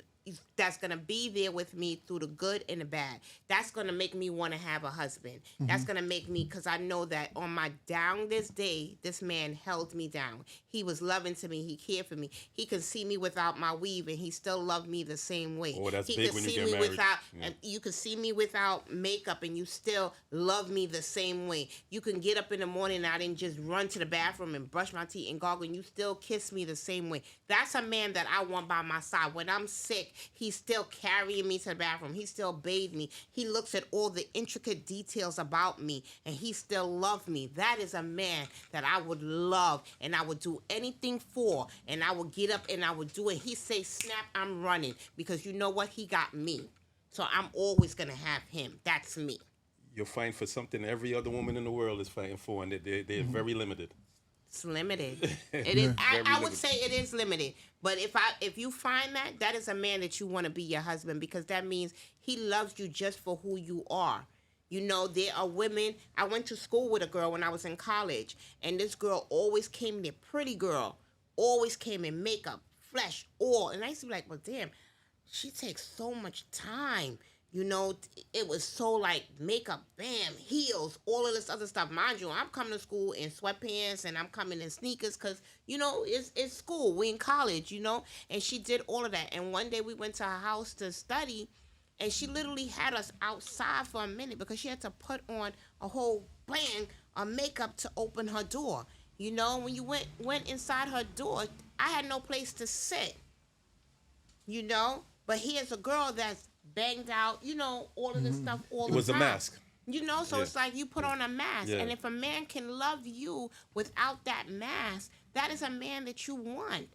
that's gonna be there with me through the good and the bad. That's gonna make me want to have a husband. That's gonna make me, because I know that on my downest day, this man held me down. He was loving to me. He cared for me. He could see me without my weave, and he still loved me the same way. Oh, that's he big could when you see get me married. without, Yeah. and you could see me without makeup, and you still love me the same way. You can get up in the morning, and I didn't just run to the bathroom and brush my teeth and gargle, and you still kiss me the same way. That's a man that I want by my side. When I'm sick, he's still carrying me to the bathroom. He still bathed me. He looks at all the intricate details about me, and he still loves me. That is a man that I would love, and I would do anything for, and I would get up and I would do it. He say, snap, I'm running, because you know what? He got me. So I'm always going to have him. That's me. You're fighting for something every other woman in the world is fighting for, and they're very limited. It's limited. It is. I would limited. say it is limited. But if you find that is a man that you want to be your husband, because that means he loves you just for who you are. You know, there are women. I went to school with a girl when I was in college, and this girl always came there, pretty girl, always came in makeup, flesh, all. And I used to be like, well, damn, she takes so much time. You know, it was so like makeup, bam, heels, all of this other stuff. Mind you, I'm coming to school in sweatpants and I'm coming in sneakers because, you know, it's school. We in college, you know, and she did all of that. And one day we went to her house to study, and she literally had us outside for a minute because she had to put on a whole bang of makeup to open her door. You know, when you went inside her door, I had no place to sit, you know, but here's a girl that's banged out, you know, all of this stuff all the time. It was a mask. You know, so Yeah. it's like you put on a mask. Yeah. And if a man can love you without that mask, that is a man that you want.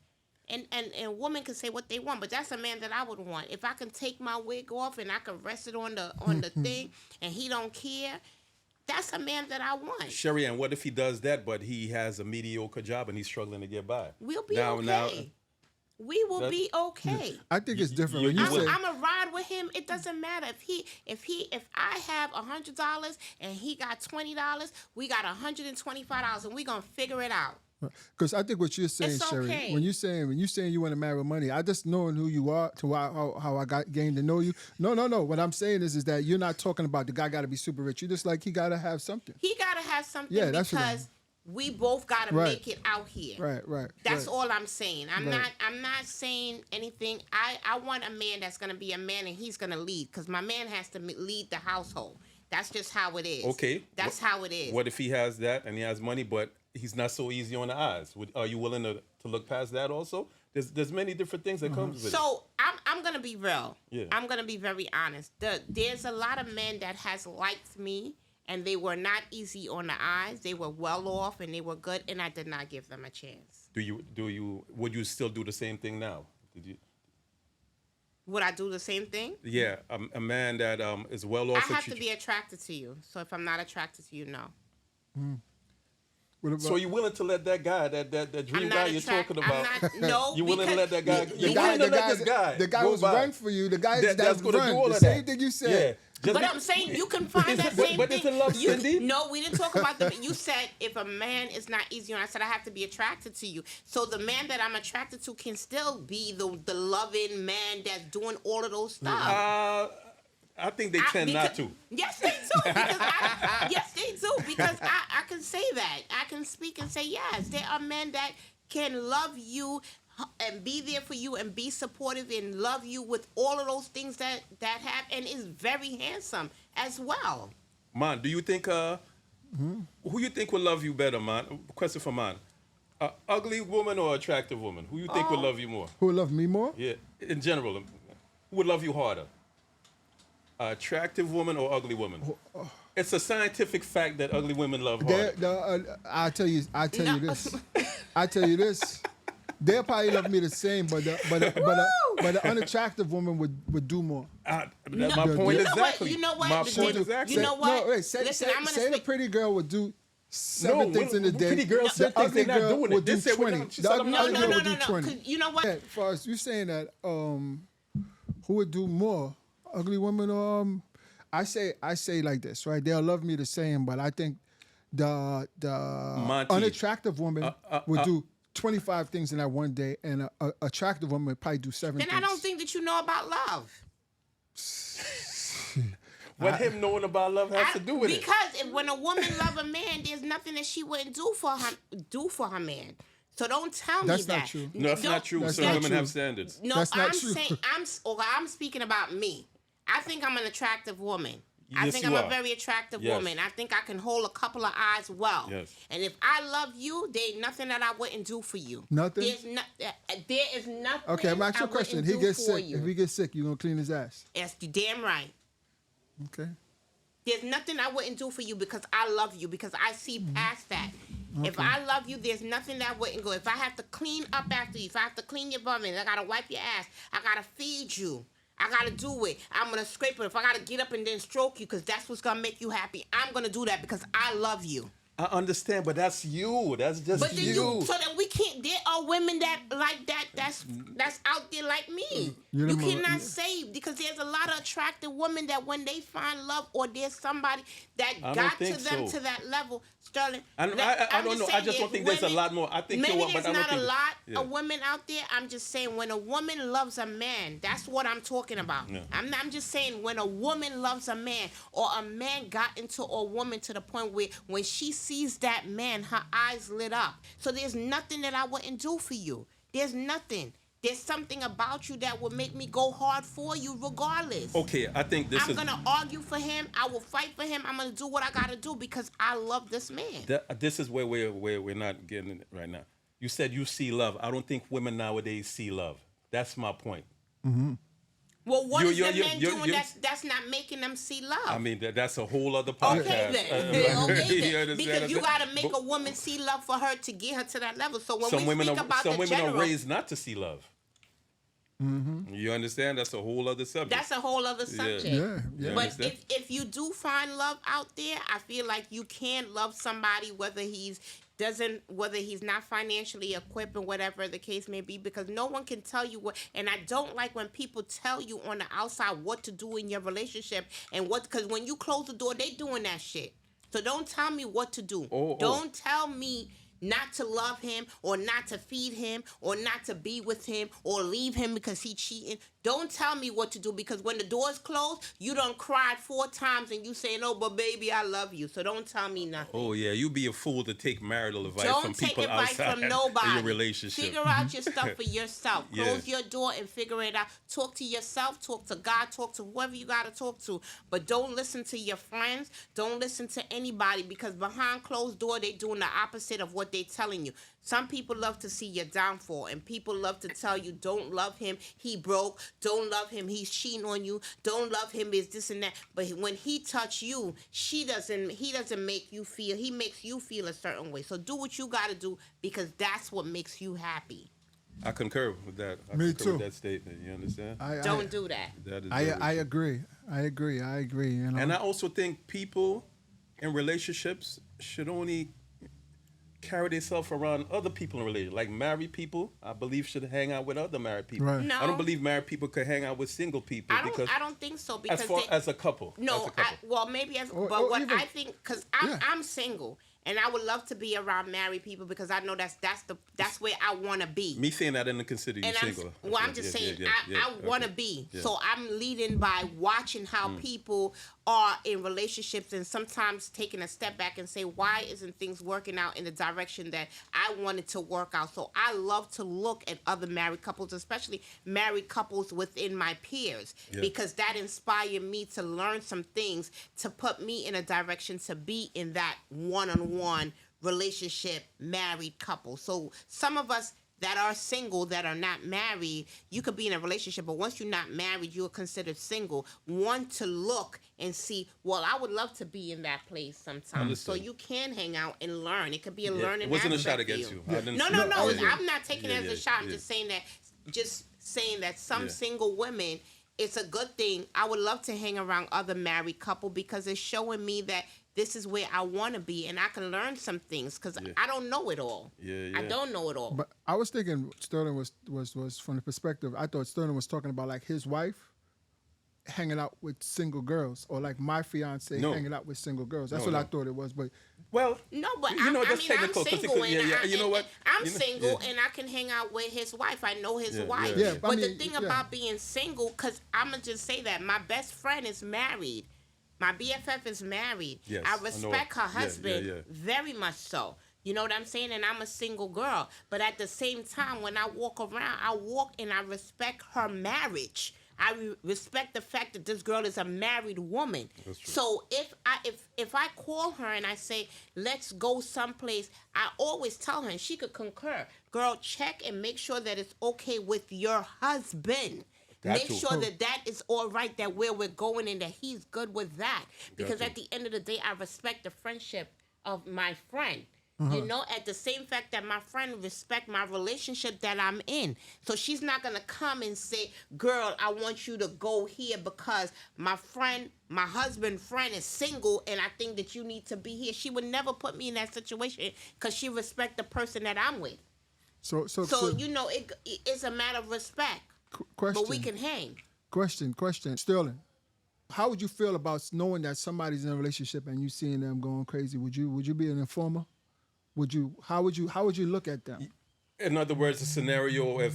And a woman can say what they want, but that's a man that I would want. If I can take my wig off and I can rest it on the thing and he don't care, that's a man that I want. Sherry Ann, what if he does that, but he has a mediocre job and he's struggling to get by? We'll be Now- okay. We will That- be okay. I think it's different you- when you you say. would- I'm a ride with him. It doesn't matter if I have $100 and he got $20, we got $125, and we gonna figure it out. Because I think what you're saying, It's Sherry, okay. when you saying you want to marry with money, I just knowing who you are to how I got gained to know you. No. What I'm saying is that you're not talking about the guy got to be super rich. You just like he got to have something. He gotta have something Yeah, that's what because we both gotta Right. make it out here. Right. That's right. all I'm saying. I'm Right. not saying anything. I want a man that's gonna be a man and he's gonna lead, because my man has to lead the household. That's just how it is. Okay. That's how it is. What if he has that and he has money, but he's not so easy on the eyes? Are you willing to look past that also? There's many different things that comes with it. So I'm gonna be real. Yeah. I'm gonna be very honest. There's a lot of men that has liked me, and they were not easy on the eyes. They were well off and they were good, and I did not give them a chance. Would you still do the same thing now? Did you? Would I do the same thing? Yeah, a man that is well I off. have to be attracted to you. So if I'm not attracted to you, no. What about, So you're willing to let that guy, that dream guy you're talking about? No, You willing to let that guy? the You guy, willing to let this guy? the guy go who's by? run for you. The guy That's gonna run. do all The of same that. thing you said. Yeah. Just But be- I'm saying you can find that same but thing. it's a love, Cindy. No, we didn't talk about the. You said if a man is not easy, and I said I have to be attracted to you. So the man that I'm attracted to can still be the loving man that's doing all of those stuff. I think they tend not to. Yes, they do. Yes, they do. Because I can say that. I can speak and say yes. There are men that can love you and be there for you and be supportive and love you with all of those things that have, and is very handsome as well. Man, do you think who you think will love you better, man? Question for man. Ugly woman or attractive woman? Who you think will love you more? Who would love me more? Yeah, in general, who would love you harder? Attractive woman or ugly woman? It's a scientific fact that ugly women love harder. I tell you this. I tell you this. They'll probably love me the same, but the unattractive woman would do more. My You point know what? exactly. You know what? My Listen, point exactly. you know what? No, wait. Say Listen, I'm gonna the speak- pretty girl would do seven things in a day. Pretty girls The said things ugly they're not girl doing it. would They do said we're 20. not- she The said ugly I'm girl not- would do no. 20. 'Cause you know what? Yeah, Forrest, you saying that who would do more, ugly woman or I say like this, right? They'll love me the same, but I think the Monty. unattractive woman would do 25 things in that one day, and a attractive woman would probably do 7 Then things. I don't think that you know about love. What him knowing about love has to do with it. Because when a woman love a man, there's nothing that she wouldn't do for her man. So don't tell That's me not that. true. No, that's not true. That's Some not women true. have standards. No, That's not I'm true. saying I'm speaking about me. I think I'm an attractive woman. I Yes, think you I'm are. a very attractive Yes. woman. I think I can hold a couple of eyes well. Yes. And if I love you, there ain't nothing that I wouldn't do for you. Nothing? There is nothing. Okay, I'm asking you a I question. wouldn't He do gets for sick. you. If he gets sick, you gonna clean his ass? Yes, you damn right. Okay. There's nothing I wouldn't do for you because I love you, because I see past that. If I love you, there's nothing that wouldn't go. If I have to clean up after you, if I have to clean your bum, and I gotta wipe your ass, I gotta feed you, I gotta do it. I'm gonna scrape it. If I gotta get up and then stroke you, because that's what's gonna make you happy, I'm gonna do that because I love you. I understand, but that's you. That's just But then you. so then we can't. There are women that like that. That's out there like me. You You know, cannot yeah. say, because there's a lot of attractive women that when they find love, or there's somebody that I don't got to think them so. to that level, Sterling. I don't know. I just don't think there's a lot more. I think maybe you're right, but there's I don't not a think- lot yeah. of women out there. I'm just saying when a woman loves a man, that's what I'm talking about. Yeah. I'm just saying when a woman loves a man, or a man got into a woman to the point where when she sees that man, her eyes lit up. So there's nothing that I wouldn't do for you. There's nothing. There's something about you that would make me go hard for you regardless. Okay, I think this I'm is. going to argue for him. I will fight for him. I'm going to do what I got to do because I love this man. This is where we're not getting it right now. You said you see love. I don't think women nowadays see love. That's my point. Well, what is the you're- man you're- doing that's not making them see love? I mean, that's a whole other podcast. Okay then. You Okay understand? then. Because you got to make But a woman see love for her to get her to that level. So when some we women speak are about some the women general, are raised not to see love. You understand? That's a whole other subject. that's a whole other subject. Yeah. You But understand? if you do find love out there, I feel like you can love somebody whether he's not financially equipped or whatever the case may be, because no one can tell you what. And I don't like when people tell you on the outside what to do in your relationship and what, because when you close the door, they doing that shit. So don't tell me what to do. Don't tell me not to love him or not to feed him or not to be with him or leave him because he cheating. Don't tell me what to do, because when the door's closed, you done cried 4 times and you saying, "Oh, but baby, I love you." So don't tell me nothing. Oh yeah, you be a fool to take marital advice Don't from take people advice outside from nobody. in your relationship. Figure out your stuff for yourself. Yeah. Close your door and figure it out. Talk to yourself, talk to God, talk to whoever you got to talk to. But don't listen to your friends. Don't listen to anybody, because behind closed door, they doing the opposite of what they telling you. Some people love to see your downfall, and people love to tell you, don't love him, he broke. Don't love him, he's cheating on you. Don't love him, is this and that. But when he touch you, he doesn't make you feel, he makes you feel a certain way. So do what you got to do, because that's what makes you happy. I concur with that. Me concur too. with that statement. You understand? Don't do that. That is I very true. agree. You know? And I also think people in relationships should only carry themselves around other people in relationships. Like married people, I believe, should hang out with other married people. Right. No. I don't believe married people could hang out with single people because I don't think so, because as far as a couple. no, as a couple. well, maybe as, Or but what even- I think, because Yeah. I'm single, and I would love to be around married people, because I know that's where I want to be. Me saying that didn't consider you And single. I'm just saying, I want to be. Yeah. So I'm leading by watching how people are in relationships, and sometimes taking a step back and say, why isn't things working out in the direction that I wanted to work out? So I love to look at other married couples, especially married couples within my peers, Yeah. because that inspired me to learn some things to put me in a direction to be in that one-on-one relationship married couple. So some of us that are single, that are not married, you could be in a relationship, but once you're not married, you're considered single. Want to look and see, well, I would love to be in that place sometime. Understood. So you can hang out and learn. It could be a Yeah. learning It wasn't a aspect shot for against you. I didn't No, see no, that. no. Yeah. I'm not taking it as a shot. I'm just saying that some Yeah. single women, it's a good thing. I would love to hang around other married couple, because it's showing me that this is where I want to be, and I can learn some things, because Yeah. I don't know it all. Yeah, I yeah. don't know it all. But I was thinking Sterling was from the perspective. I thought Sterling was talking about like his wife hanging out with single girls, or like my fiance No. hanging out with single girls. That's No, what I no. thought it was. But Well, No, but you know, that's I'm technical, 'cause it single, could- yeah, and yeah, you know what? I'm You know- single, yeah. and I can hang out with his wife. I know his Yeah, wife. yeah, yeah. But I the mean, thing yeah. about being single, because I'm gonna just say that my best friend is married. My BFF is married. Yes, I I know. respect her Yeah, husband yeah. very much so. You know what I'm saying? And I'm a single girl. But at the same time, when I walk around, I walk and I respect her marriage. I respect the fact that this girl is a married woman. That's true. So if I call her and I say, let's go someplace, I always tell her, and she could concur, girl, check and make sure that it's okay with your husband. Got Make to. sure that is all right, that where we're going and that he's good with that. Because to. at the end of the day, I respect the friendship of my friend. You know, at the same fact that my friend respect my relationship that I'm in. So she's not going to come and say, girl, I want you to go here because my husband friend is single and I think that you need to be here. She would never put me in that situation because she respect the person that I'm with. so You know, it's a matter of respect. question. But we can hang. Question. Sterling, how would you feel about knowing that somebody's in a relationship and you seeing them going crazy? Would you be an informer? How would you look at them? in other words, a scenario if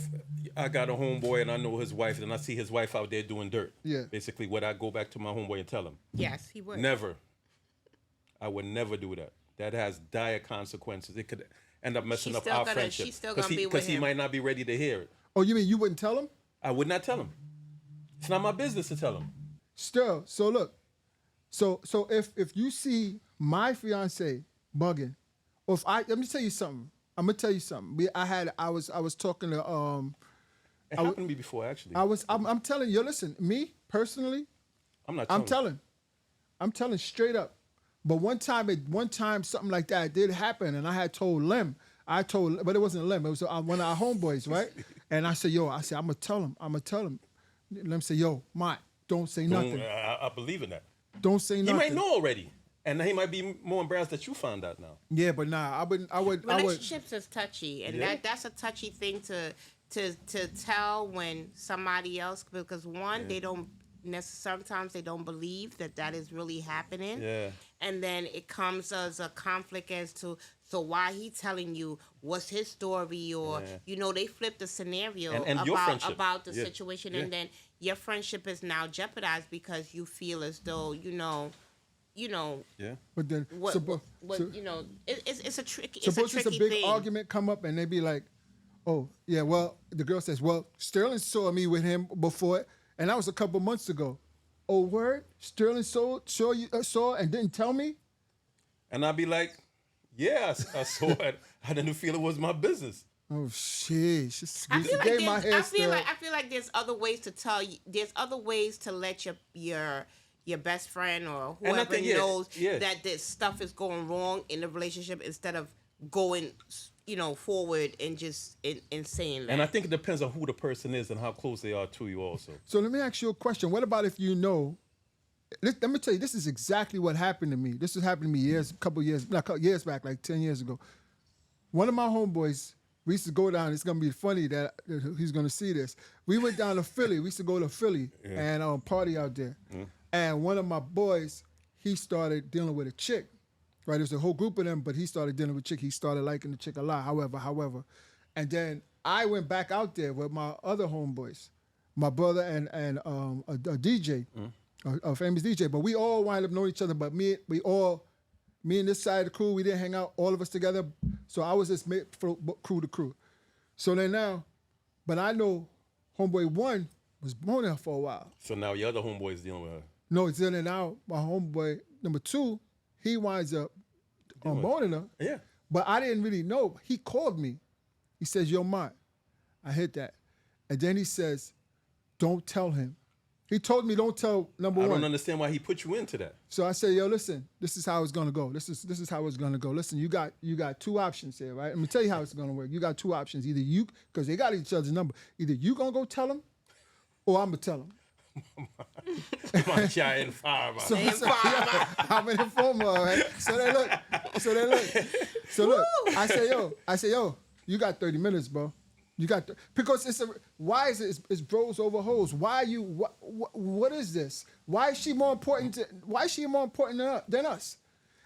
I got a homeboy and I know his wife and I see his wife out there doing dirt. Yeah. Basically, would I go back to my homeboy and tell him? Yes, he would. Never. I would never do that. That has dire consequences. It could end up messing She's up still our gonna- friendship. she's still gonna be with Because he him. might not be ready to hear it. Oh, you mean you wouldn't tell him? I would not tell him. It's not my business to tell him. Still, so look, so if you see my fiance bugging, or if let me tell you something. I'm gonna tell you something. I was talking to It happened to me before, actually. I'm telling you. Listen, me personally, I'm not I'm telling. I'm telling straight up. But one time something like that did happen, and I had told Lem. But it wasn't Lem. It was one of our homeboys, right? And I said, I'm gonna tell him. Lem said, yo, Mike, don't say nothing. I believe in that. Don't say He nothing. might know already. And he might be more embarrassed that you found out now. Yeah, but nah, I would. Relationships is touchy, and Yeah. that's a touchy thing to tell when somebody else, because one, they don't sometimes they don't believe that is really happening. Yeah. and then it comes as a conflict as to so why he telling you what's his story, or they flip the scenario And your friendship. about the Yeah. situation, Yeah. and then your friendship is now jeopardized because you feel as though Yeah. But then, it's a tricky suppose it's a big thing. argument come up and they be like, oh, yeah, well, the girl says, well, Sterling saw me with him before, and that was a couple months ago. Oh, word? Sterling saw and didn't tell me? And I'd be like, yeah, I saw it. I didn't feel it was my business. Oh, shit. She I feel, gave my hair I feel like there's other ways to tell you. There's other ways to let your best friend or And I whoever think, knows yeah. that this stuff is going wrong in the relationship instead of going forward and just in saying that. And I think it depends on who the person is and how close they are to you also. So let me ask you a question. What about if you know? Let me tell you, this is exactly what happened to me. This has happened to me a couple years back, like 10 years ago. One of my homeboys, we used to go down. It's gonna be funny that he's gonna see this. We went down to Philly. We used to go to Philly and party out there. And one of my boys, he started dealing with a chick. Right, there's a whole group of them, but he started dealing with a chick. He started liking the chick a lot. However, and then I went back out there with my other homeboys, my brother and a DJ, a famous DJ. But we all wind up knowing each other. But me and this side of the crew, we didn't hang out, all of us together. So I was just crew to crew. So then now, but I know homeboy one was boning her for a while. So now your other homeboy is dealing with her. No, it's then now my homeboy number two, he winds up boning her. Yeah. But I didn't really know. He called me. He says, yo, Mont. I hit that. And then he says, don't tell him. He told me don't tell number one. I don't understand why he put you into that. So I said, yo, listen, this is how it's gonna go. This is how it's gonna go. Listen, you got two options here, right? Let me tell you how it's gonna work. You got two options. Either you, because they got each other's number. Either you gonna go tell him, or I'm gonna tell him. My giant farmer. I'm an informer, right? So they look. I say, yo, you got 30 minutes, bro. You got because why is it? It's bros over hoes. Why you? What is this? Why is she more important than us?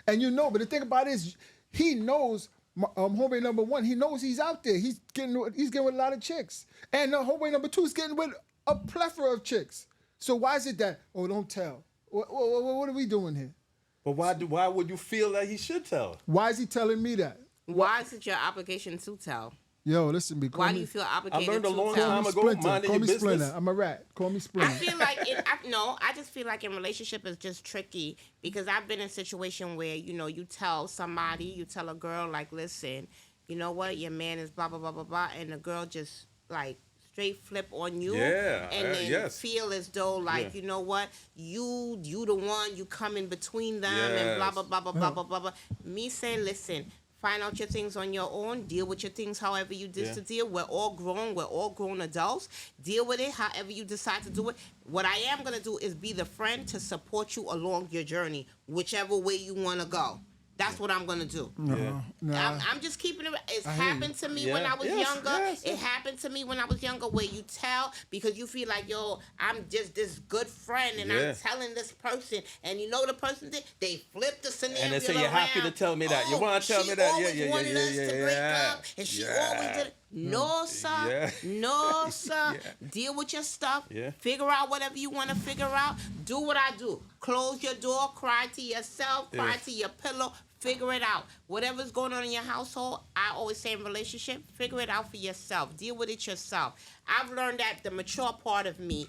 And but the thing about it is, he knows. Homeboy number one, he knows he's out there. He's getting with a lot of chicks, and homeboy number two is getting with a plethora of chicks. So why is it that? Oh, don't tell. What are we doing here? But why would you feel that he should tell? Why is he telling me that? Why is it your obligation to tell? Yo, listen, me. Why do you feel obligated I learned a to long tell? time ago. Splinter. Minding Call your me business. Splinter. I'm a rat. Call me Splinter. I feel like I just feel like in relationship is just tricky because I've been in a situation where you tell somebody, you tell a girl like, listen, you know what, your man is blah blah blah blah blah, and the girl just like straight flip on you, and then feel as though like you know what, you the one, you come in between them and blah blah blah blah blah blah blah blah. Me saying, listen. Find out your things on your own. Deal with your things however you to deal. We're all grown. We're all grown adults. Deal with it however you decide to do it. What I am going to do is be the friend to support you along your journey, whichever way you want to go. That's what I'm going to do. No. I'm just keeping it. It's happened to me when I was younger. It happened to me when I was younger where you tell because you feel like, yo, I'm just this good friend and I'm telling this person. And the person did, they flipped the scenario and they say, you're happy to tell me that. You want to tell me that? She always wanted us to break up and she always did it. No, sir. No, sir. Deal with your stuff. Figure out whatever you want to figure out. Do what I do. Close your door. Cry to yourself. Cry to your pillow. Figure it out. Whatever's going on in your household, I always say in relationship, figure it out for yourself. Deal with it yourself. I've learned that the mature part of me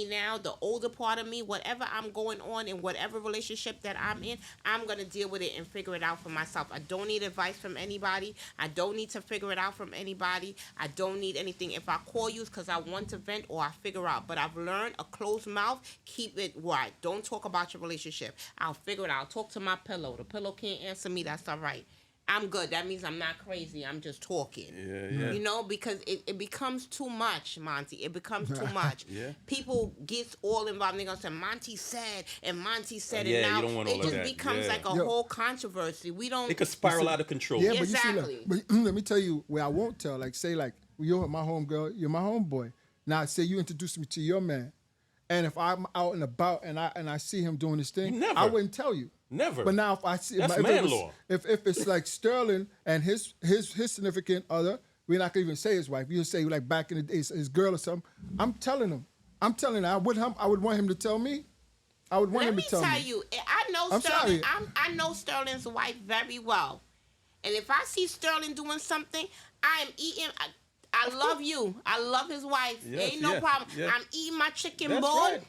now, the older part of me, whatever I'm going on in whatever relationship that I'm in, I'm going to deal with it and figure it out for myself. I don't need advice from anybody. I don't need to figure it out from anybody. I don't need anything. If I call you, it's because I want to vent or I figure out. But I've learned a closed mouth, keep it right. Don't talk about your relationship. I'll figure it out. I'll talk to my pillow. The pillow can't answer me. That's all right. I'm good. That means I'm not crazy. I'm just talking. Because it becomes too much, Monty. It becomes too much. People get all involved. They're going to say, Monty said, and Monty said, and now you don't want all it of just that. becomes like a whole controversy. We don't. It could spiral out of control. Yeah, but exactly. you see, but let me tell you where I won't tell. Like, say, like, you're my homegirl, you're my homeboy. Now, say you introduce me to your man, and if I'm out and about and I see him doing this thing, Never. I wouldn't tell you. Never. But now if I see That's if man it was- law. if it's like Sterling and his significant other, we're not gonna even say his wife. You say like back in the days his girl or something. I'm telling him. I would want him to tell me. I would want Let him me to tell tell me. you, I know I'm Sterling. sorry. I know Sterling's wife very well, and if I see Sterling doing something, I am eating. I love you. I love his wife. Yes, Ain't no yeah, problem. yeah. I'm eating my chicken That's bone, right.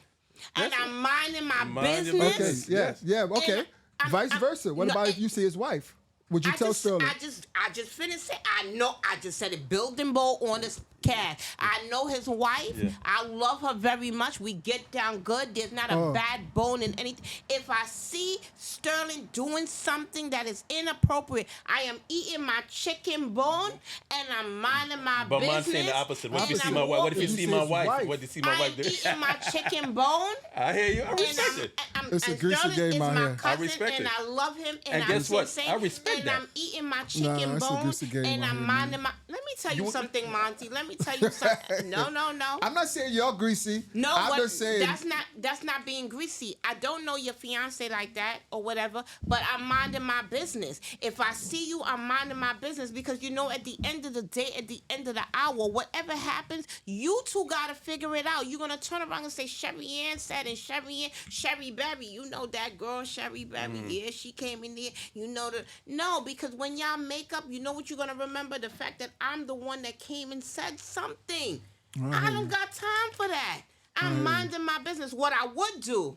and That's I'm minding my Mind your business. Okay, business. yeah, Yes. yeah, okay. And I'm- Vice I'm- versa. What no, about if and- you see his wife? Would you tell Sterling? I just finished it. I just said it. Building bowl on this cat. I know his wife. Yeah. I love her very much. We get down good. There's not a Oh. bad bone in anything. If I see Sterling doing something that is inappropriate, I am eating my chicken bone and I'm minding my But business. mine's saying the opposite. What if you and see I'm my wife? What if you walking. see You my see his wife? wife. What do you see my I'm wife do? eating my chicken bone. I hear you. I And respect it. It's a and greasy Sterling game is out my here. cousin, I respect and it. I love him. And I'm guess what? just saying, I respect and that. I'm eating my chicken it's a bone, greasy game and out I'm here, minding man. my. Let me tell you something, Monty. Let me tell you something. No. I'm not saying you're greasy. No, I'm what, just saying that's not being greasy. I don't know your fiance like that or whatever, but I'm minding my business. If I see you, I'm minding my business because you know at the end of the day, at the end of the hour, whatever happens, you two gotta figure it out. You're gonna turn around and say Sherry Ann said and Sherry Berry, you know that girl Sherry Berry. Yeah, she came in there. You know no, because when y'all make up, you know what you're gonna remember? The fact that I'm the one that came and said something. I don't got time for that. I'm minding my business. What I would do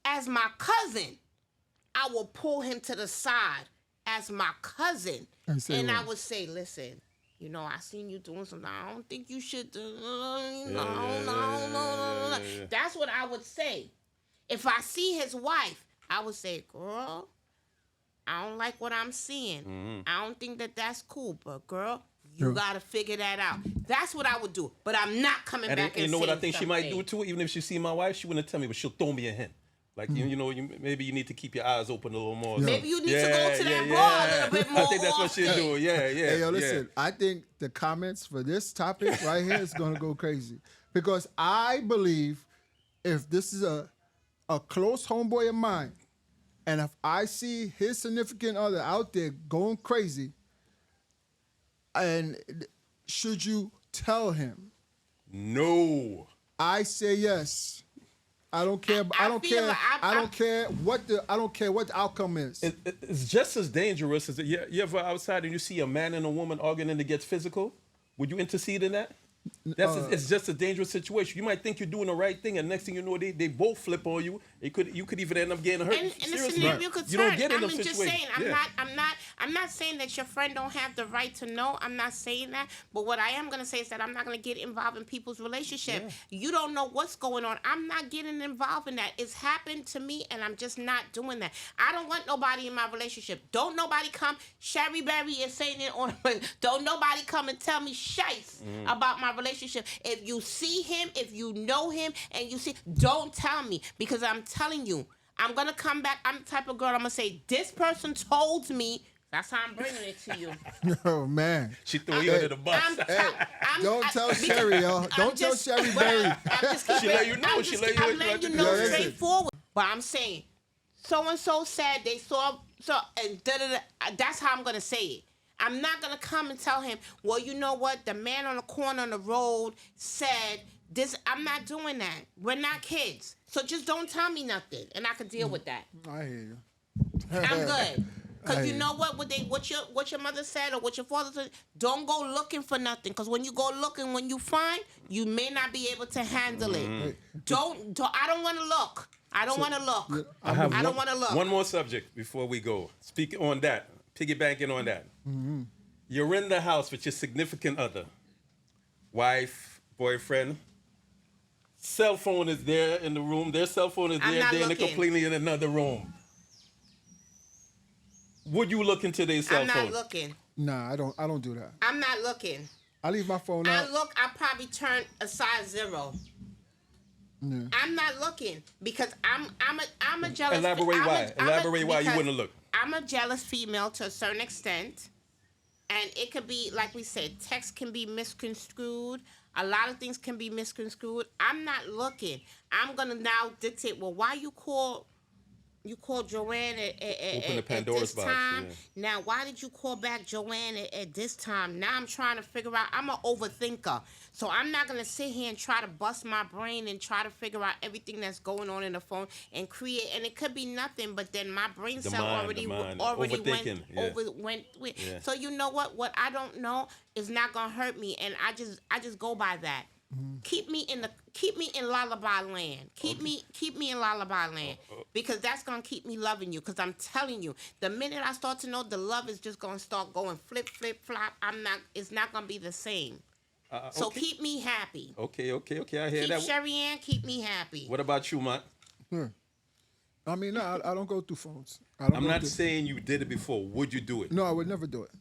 as my cousin, I will pull him to the side as my cousin. And say And I what? would say, listen, you know, I seen you doing something. I don't think you should do. No. Yeah. That's what I would say. If I see his wife, I would say, girl, I don't like what I'm seeing. Mm-hmm. I don't think that that's cool. But girl, you Yeah. gotta figure that out. That's what I would do. But I'm not coming And back and you know what I saying think she might do something. too? Even if she see my wife, she wouldn't tell me, but she'll throw me a hint. Like maybe you need to keep your eyes open a little more. Maybe you need to go to that bar a little bit more I think that's what she'll often. do. Yeah. Hey, yo, listen, I think the comments for this topic right here is going to go crazy because I believe if this is a close homeboy of mine and if I see his significant other out there going crazy, and should you tell him? No. I say yes. I don't care. I don't feel care. like I don't care what the outcome is. It's just as dangerous as you ever outside and you see a man and a woman arguing and it gets physical. Would you intercede in that? It's just a dangerous situation. You might think you're doing the right thing, and next thing you know, they both flip on you. You could even end up getting hurt. And the Seriously. scenario could You turn. don't get in I'm those just situations. saying. Yeah. I'm not saying that your friend don't have the right to know. I'm not saying that. But what I am gonna say is that I'm not gonna get involved in people's relationship. Yeah. You don't know what's going on. I'm not getting involved in that. It's happened to me, and I'm just not doing that. I don't want nobody in my relationship. Don't nobody come. Sherry Berry is saying it on. Don't nobody come and tell me shites about my relationship. If you see him, if you know him, and you see, don't tell me because I'm telling you, I'm gonna come back. I'm the type of girl. I'm gonna say this person told me. That's how I'm bringing it to you. Oh man. She threw you under the bus. Don't tell Sherry, yo. Don't tell Sherry Berry. She let you know. She let you I'm letting you know. know Listen. straightforward. But I'm saying, so and so said they saw and that's how I'm gonna say it. I'm not gonna come and tell him, well, you know what? The man on the corner on the road said this. I'm not doing that. We're not kids. So just don't tell me nothing, and I can deal with that. I hear you. I'm good. Because you Hey. know what your mother said or what your father said, don't go looking for nothing. Because when you go looking, when you find, you may not be able to handle it. Don't I don't want to look. I don't want to look. I don't want to look. One more subject before we go. Speaking on that, piggybacking on that. You're in the house with your significant other, wife, boyfriend. Cell phone is there in the room. Their cell phone is I'm there. not They're looking. completely in another room. Would you look into their cell I'm phone? not looking. Nah, I don't do that. I'm not looking. I leave my phone I out. look. I probably turn a size 0. Yeah. I'm not looking because I'm a jealous. Elaborate why. Elaborate why you because wouldn't look. I'm a jealous female to a certain extent, and it could be like we said, text can be misconstrued. A lot of things can be misconstrued. I'm not looking. I'm gonna now dictate. Well, why you call Joanne Open the at Pandora's this box, time? yeah. Now, why did you call back Joanne at this time? Now I'm trying to figure out. I'm an overthinker, so I'm not gonna sit here and try to bust my brain and try to figure out everything that's going on in the phone and create. And it could be nothing, but then my brain The cell mind, already the mind. already Overthinking, yeah. went. Yeah. So you know what? What I don't know is not gonna hurt me, and I just go by that. Keep me in lullaby land. Keep me in lullaby land, because that's gonna keep me loving you. Because I'm telling you, the minute I start to know, the love is just gonna start going flip flop. It's not gonna be the same. So Okay. keep me happy. Okay. I hear Keep that. Sherry Ann, keep me happy. What about you, Matt? I mean, no, I don't go through phones. I'm not saying you did it before. Would you do it? No, I would never do it.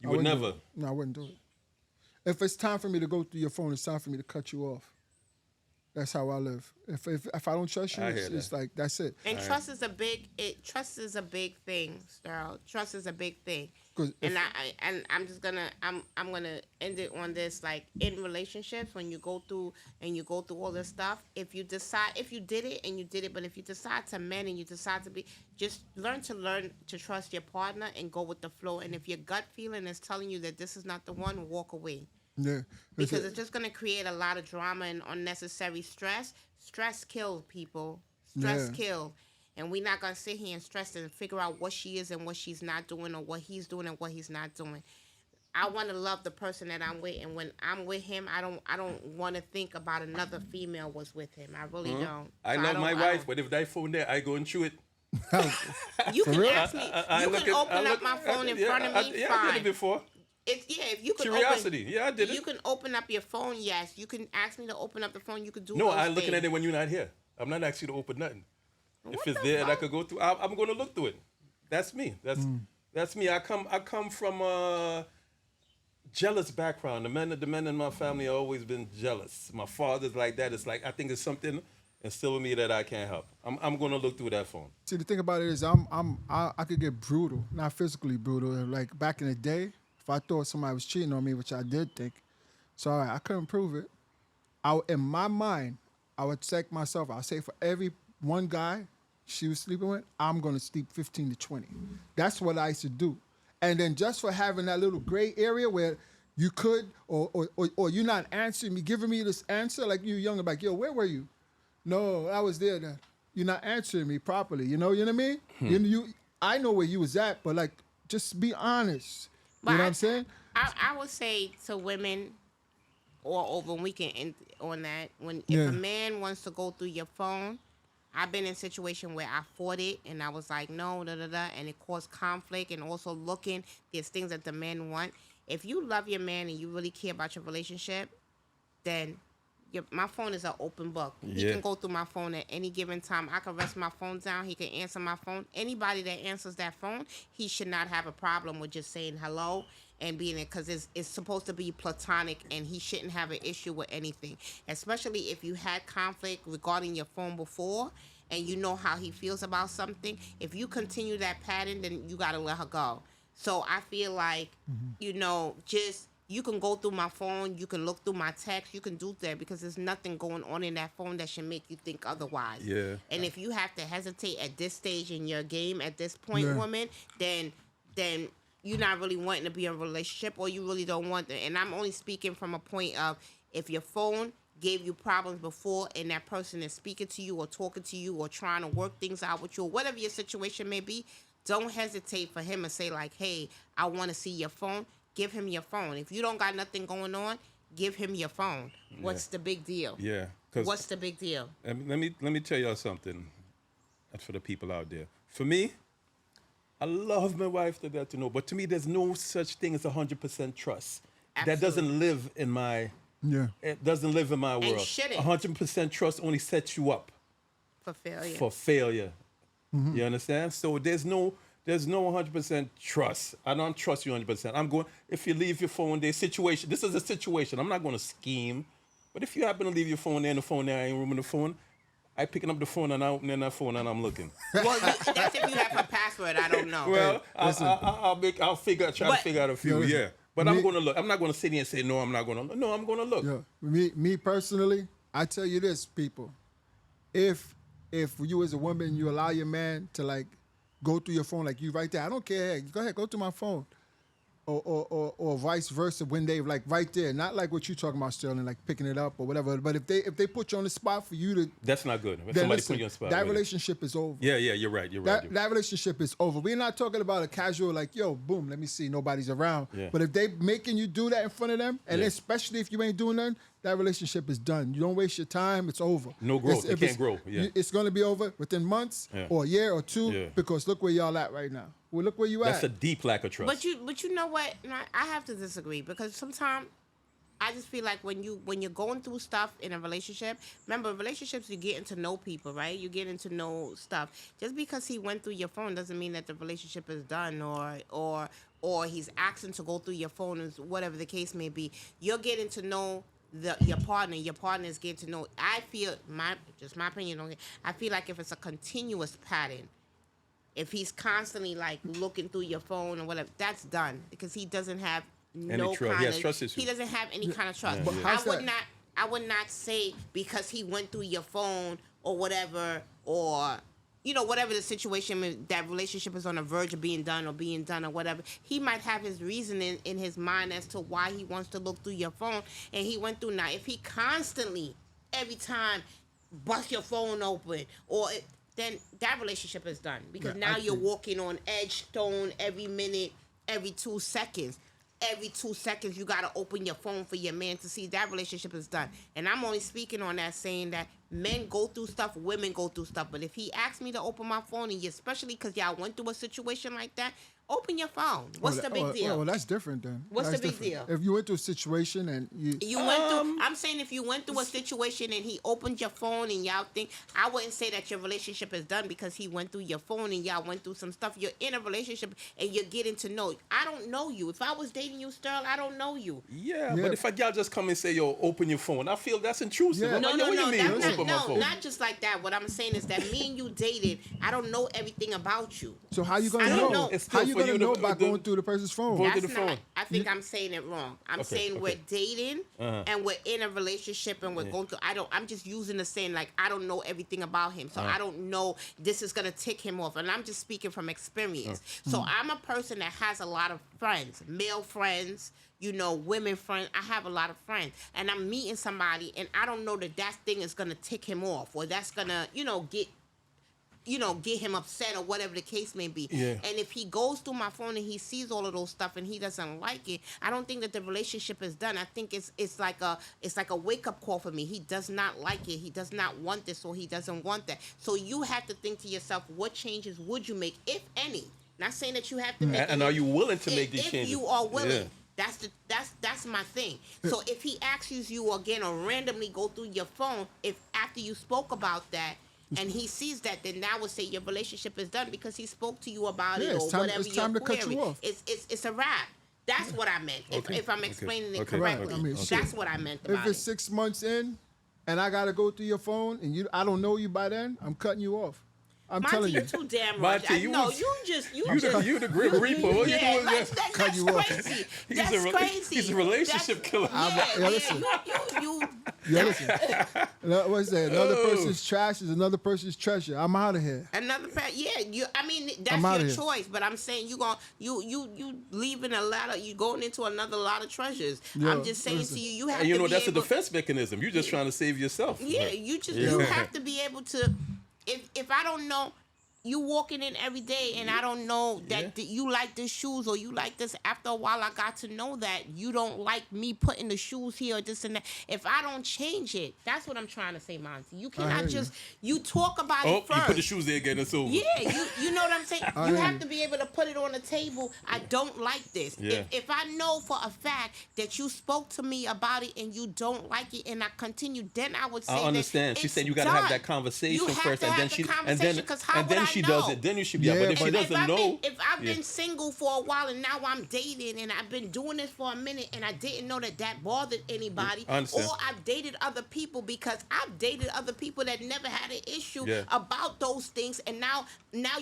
You I would wouldn't do never. it. No, I wouldn't do it. If it's time for me to go through your phone, it's time for me to cut you off. That's how I live. If I don't trust you, I hear it's that. like that's it. And trust is a big thing, Sterl. Trust is a big thing. 'Cause And I'm gonna end it on this, like, in relationships, when you go through all this stuff, if you did it, but if you decide to mend and you decide to be, just learn to trust your partner and go with the flow. And if your gut feeling is telling you that this is not the one, walk away. Yeah, Because it's just going to create a lot of drama and unnecessary stress. Stress kills people. Stress kills. And we're not going to sit here and stress and figure out what she is and what she's not doing, or what he's doing and what he's not doing. I want to love the person that I'm with, and when I'm with him, I don't want to think about another female was with him. I really don't. I So love my wife, don't. but if that phone there, I go and chew it. You can real? ask me. You can open up my phone in front of me. I Fine. did it before. If you could Curiosity. Yeah, I did You it. can open up your phone. Yes, you can ask me to open up the phone. You could do. No, those I'm looking things. at it when you're not here. I'm not asking you to open nothing. If What it's the there and I fuck? could go through, I'm going to look through it. That's me. That's me. I come from a jealous background. The men in my family have always been jealous. My father's like that. It's like, I think it's something instilled in me that I can't help. I'm going to look through that phone. See, the thing about it is, I could get brutal, not physically brutal. Like back in the day, if I thought somebody was cheating on me, which I did think, so I couldn't prove it. In my mind, I would take myself. I'll say for every one guy she was sleeping with, I'm gonna sleep 15 to 20. That's what I used to do. And then just for having that little gray area where you could, or you're not answering me, giving me this answer, like you younger, like, yo, where were you? No, I was there then. You're not answering me properly. You know what I mean? I know where you was at, but like, just be honest. But You know what I'm saying? I would say to women, or over, we can end on that. If Yeah. a man wants to go through your phone, I've been in a situation where I fought it and I was like, no, and it caused conflict. And also there's things that the men want. If you love your man and you really care about your relationship, then my phone is an open book. He Yeah. can go through my phone at any given time. I can rest my phone down. He can answer my phone. Anybody that answers that phone, he should not have a problem with just saying hello and being it, because it's supposed to be platonic, and he shouldn't have an issue with anything, especially if you had conflict regarding your phone before and you know how he feels about something. If you continue that pattern, then you got to let her go. So I feel like, just, you can go through my phone, you can look through my text, you can do that, because there's nothing going on in that phone that should make you think otherwise. Yeah. And if you have to hesitate at this stage in your game, at this point, woman, then you're not really wanting to be in a relationship, or you really don't want that. And I'm only speaking from a point of, if your phone gave you problems before and that person is speaking to you or talking to you or trying to work things out with you, or whatever your situation may be, don't hesitate for him and say like, hey, I want to see your phone. Give him your phone. If you don't got nothing going on, give him your phone. What's the big deal? Yeah. What's the big deal? Let me tell y'all something. That's for the people out there. For me, I love my wife to death to know, but to me, there's no such thing as 100% trust. That doesn't live in my. Yeah. It doesn't live in my world. shouldn't. 100% trust only sets you up For failure. for failure. You understand? So there's no 100% trust. I don't trust you 100%. If you leave your phone there, this is a situation. I'm not going to scheme. But if you happen to leave your phone there and the phone there, I ain't room in the phone, I picking up the phone and I opening that phone and I'm looking. Well, that's if you have her password. I don't know. Well, I'll try to figure out a few, But- yeah. But I'm going to look. I'm not going to sit here and say, no, I'm not going to look. No, I'm going to look. Yeah, me personally, I tell you this, people. If you as a woman, you allow your man to like go through your phone like you right there, I don't care. Hey, go ahead, go through my phone. Or vice versa when they like right there, not like what you talking about, Sterling, like picking it up or whatever. But if they put you on the spot for you to, That's not good. If then somebody listen, put you on the spot. that right? relationship is over. Yeah, you're right. You're right. That relationship is over. We're not talking about a casual like, yo, boom, let me see, nobody's around. Yeah. But if they making you do that in front of them, and Yeah. especially if you ain't doing nothing, that relationship is done. You don't waste your time. It's over. No growth. It If can't grow. Yeah. It's going to be over within months Yeah. or a year or two Yeah. because look where y'all at right now. Well, look where you That's a at. deep lack of trust. But you know what? I have to disagree because sometimes I just feel like when you're going through stuff in a relationship, remember relationships you're getting to know people, right? You're getting to know stuff. Just because he went through your phone doesn't mean that the relationship is done or he's asking to go through your phone, or whatever the case may be. You're getting to know your partner. Your partner is getting to know. I feel my opinion. Okay, I feel like if it's a continuous pattern. If he's constantly like looking through your phone or whatever, that's done because he doesn't have no trust. kind He has of trust issues. he doesn't have any kind of trust. But how's that? I would not say because he went through your phone or whatever or whatever the situation, that relationship is on the verge of being done or whatever. He might have his reasoning in his mind as to why he wants to look through your phone, and he went through. Now, if he constantly, every time, bust your phone open then that relationship is done because Yeah, now I you're think- walking on edge stone every minute, every 2 seconds. Every 2 seconds, you got to open your phone for your man to see. That relationship is done. And I'm only speaking on that, saying that men go through stuff, women go through stuff. But if he asks me to open my phone, and especially because y'all went through a situation like that, open your phone. What's the big deal? Well, that's different then. What's That's the big different. deal? If you went through a situation and You went through. I'm saying if you went through a situation and he opened your phone and y'all think, I wouldn't say that your relationship is done because he went through your phone and y'all went through some stuff. You're in a relationship and you're getting to know. I don't know you. If I was dating you, Sterling, I don't know you. Yeah, Yeah. but if a gal just come and say, yo, open your phone, I feel that's intrusive. Yeah. I'm like, yo, what you mean, open my phone? Not just like that. What I'm saying is that me and you dated. I don't know everything about you. so how you gonna I don't know? know. It's How still you for gonna you know to- by the- going through the person's phone? Going That's to the not. phone. I think I'm saying it wrong. I'm saying we're dating and we're in a relationship and we're going through. I'm just using the saying like I don't know everything about him, so I don't know this is gonna tick him off. And I'm just speaking from experience. So I'm a person that has a lot of friends, male friends. Women friends. I have a lot of friends, and I'm meeting somebody, and I don't know that thing is gonna tick him off, or that's gonna, get him upset or whatever the case may be. Yeah. And if he goes through my phone and he sees all of those stuff and he doesn't like it, I don't think that the relationship is done. I think it's like a wake up call for me. He does not like it. He does not want this, or he doesn't want that. So you have to think to yourself, what changes would you make, if any? Not saying that you have to make. And are you willing to make these if changes? you are willing. Yeah. That's my thing. So if he asks you again or randomly go through your phone, if after you spoke about that and he sees that, then I would say your relationship is done because he spoke to you about Yeah, it it's or time- whatever it's time your to cut you query. off. It's a wrap. That's what I meant. Okay. If I'm explaining it Okay. correctly, Right. I mean, that's shit. what I meant If about it's it. 6 months in, and I gotta go through your phone, and I don't know you by then, I'm cutting you off. I'm Monty, telling you're you. too damn Monty, right. you No, was- you just You the Grim Reaper. What you yeah, doing like, there? that's Cut you off. crazy. He's That's a crazy. he's a relationship killer. Yeah, listen. You Yeah, listen. What's that? Another Oh. person's trash is another person's treasure. I'm out of here. another I mean that's I'm outta your here. choice, but I'm saying you leaving a lot of, you going into another lot of treasures. Yeah, I'm just saying listen. to you have And to be that's a able, defense mechanism. You're just trying to save yourself. Yeah, you have to be able to. If I don't know, you walking in every day and I don't know that you like the shoes or you like this. After a while, I got to know that you don't like me putting the shoes here or this and that. If I don't change it, that's what I'm trying to say, Monty. You hear cannot you. just you talk about Oh, it first. you put the shoes there again. It's over. Yeah, you know what I'm saying? I You hear have you. to be able to put it on the table. I don't like this. Yeah. If I know for a fact that you spoke to me about it and you don't like it and I continue, then I would say I understand. that She it's said you got to have done. that conversation You have first, to and have then the she conversation, 'cause how and then would she I does know? it. Then you should be out. But if she doesn't know, If I've been single for a while and now I'm dating and I've been doing this for a minute and I didn't know that bothered anybody, I understand. or I've dated other people because I've dated other people that never had an issue Yeah. about those things, and now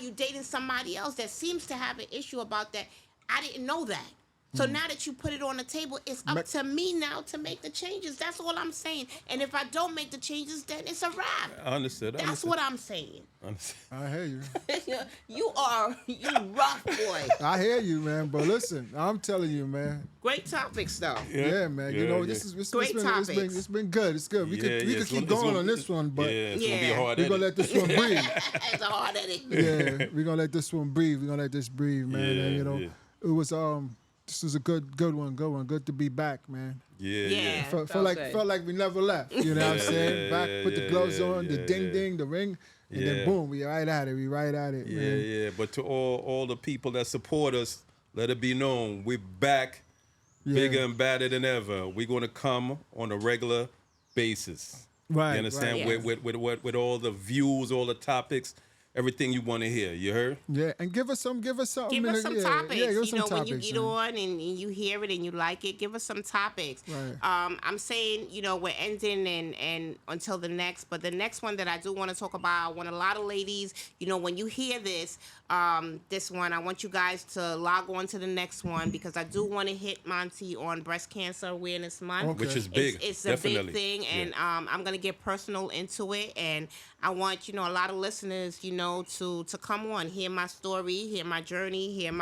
you dating somebody else that seems to have an issue about that. I didn't know that. So now that you put it on the table, it's up to me now to make the changes. That's all I'm saying. And if I don't make the changes, then it's a wrap. Understood. That's what I'm saying. I hear you. You rough boy. I hear you, man. But listen, I'm telling you, man. Great topics though. Yeah, man. You know, this is Great topics. It's been good. It's good. We could keep going on this one, but it's gonna be hard. we're gonna let this one breathe. It's a hard edit. Yeah, we're gonna let this one breathe. We're gonna let this breathe, man. And, you know, it was this was a good one. Good to be back, man. Yeah. Felt like we never left. You know what I'm saying? Back, put the gloves on, the ding, the ring, and then boom, we right at it. Man. Yeah. But to all the people that support us, let it be known, we're back, bigger and badder than ever. We're gonna come on a regular basis. Right. You understand? Right. With all the views, all the topics, everything you want to hear. You heard? Yeah, and give us something. Give us some topics. Yeah, give us you some know, topics, when you get man. on and you hear it and you like it, give us some topics. Right. I'm saying, you know, we're ending and until the next, but the next one that I do want to talk about, I want a lot of ladies, you know, when you hear this one, I want you guys to log on to the next one because I do want to hit Monty on Breast Cancer Awareness Month. Okay. Which is big. It's definitely. a big thing, and I'm gonna get personal into it, and I want, you know, a lot of listeners, you know, to come on, hear my story, hear my journey, hear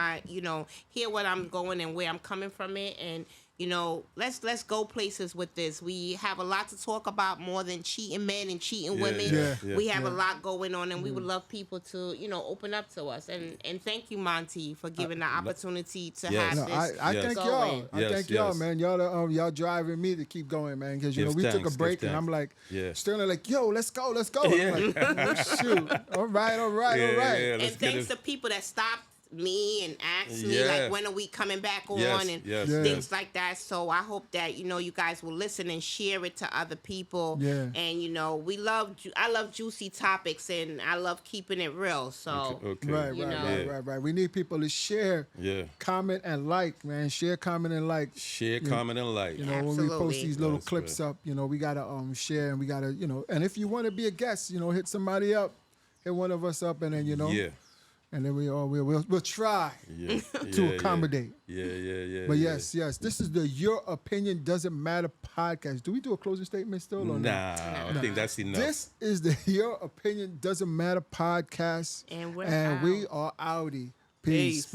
what I'm going and where I'm coming from it, and you know, let's go places with this. We have a lot to talk about more than cheating men and cheating women. We have a lot going on, and we would love people to, you know, open up to us. And thank you, Monty, for giving the opportunity to have this. I thank y'all. I thank y'all, man. Y'all driving me to keep going, man. Because you know we took a break, and I'm like, Sterling, like, yo, let's go. I'm like, oh, shoot. All right. And thanks to people that stopped me and asked me like, when are we coming back on and things like that. So I hope that, you know, you guys will listen and share it to other people. And you know, I love juicy topics and I love keeping it real. So right. We need people to share, comment and like, man. Share, comment and like. Comment and like. You know, when we post these little clips up, you know, we gotta share and we gotta, you know, and if you want to be a guest, you know, hit somebody up, hit one of us up, and then, you know. And then we'll try to accommodate. But yes, this is the Your Opinion Doesn't Matter podcast. Do we do a closing statement still or Nah, I think that's enough. This is the Your Opinion Doesn't Matter podcast. And we are outie. Peace.